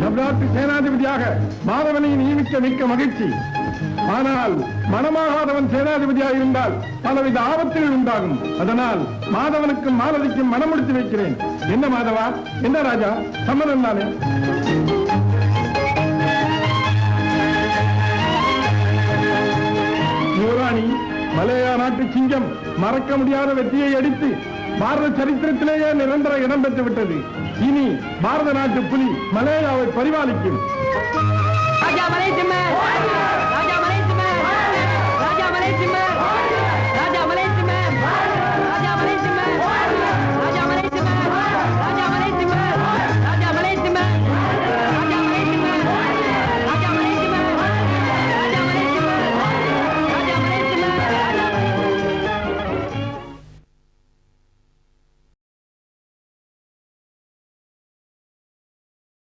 தமிழ்நாட்டு சேனாதிபதியாக மாதவனை நியமிக்க மிக்க மகிழ்ச்சி. ஆனால் மனமாகாதவன் சேனாதிபதியாக இருந்தால் பலவித ஆபத்துகள் உண்டாகும். அதனால் மாதவனுக்கும் மாலதிக்கும் மனம் முடித்து வைக்கிறேன். என்ன மாதவா? என்ன ராஜா? சம்மதம் தானே? யுவராணி, மலையா நாட்டு சிங்கம் மறக்க முடியாத வெற்றியை அடித்து பாரத சரித்திரத்திலேயே நிரந்தர இடம் பெற்று விட்டது. இனி பாரத நாட்டு புலி மலேயாவை பரிபாலிக்கும். ராஜா மலை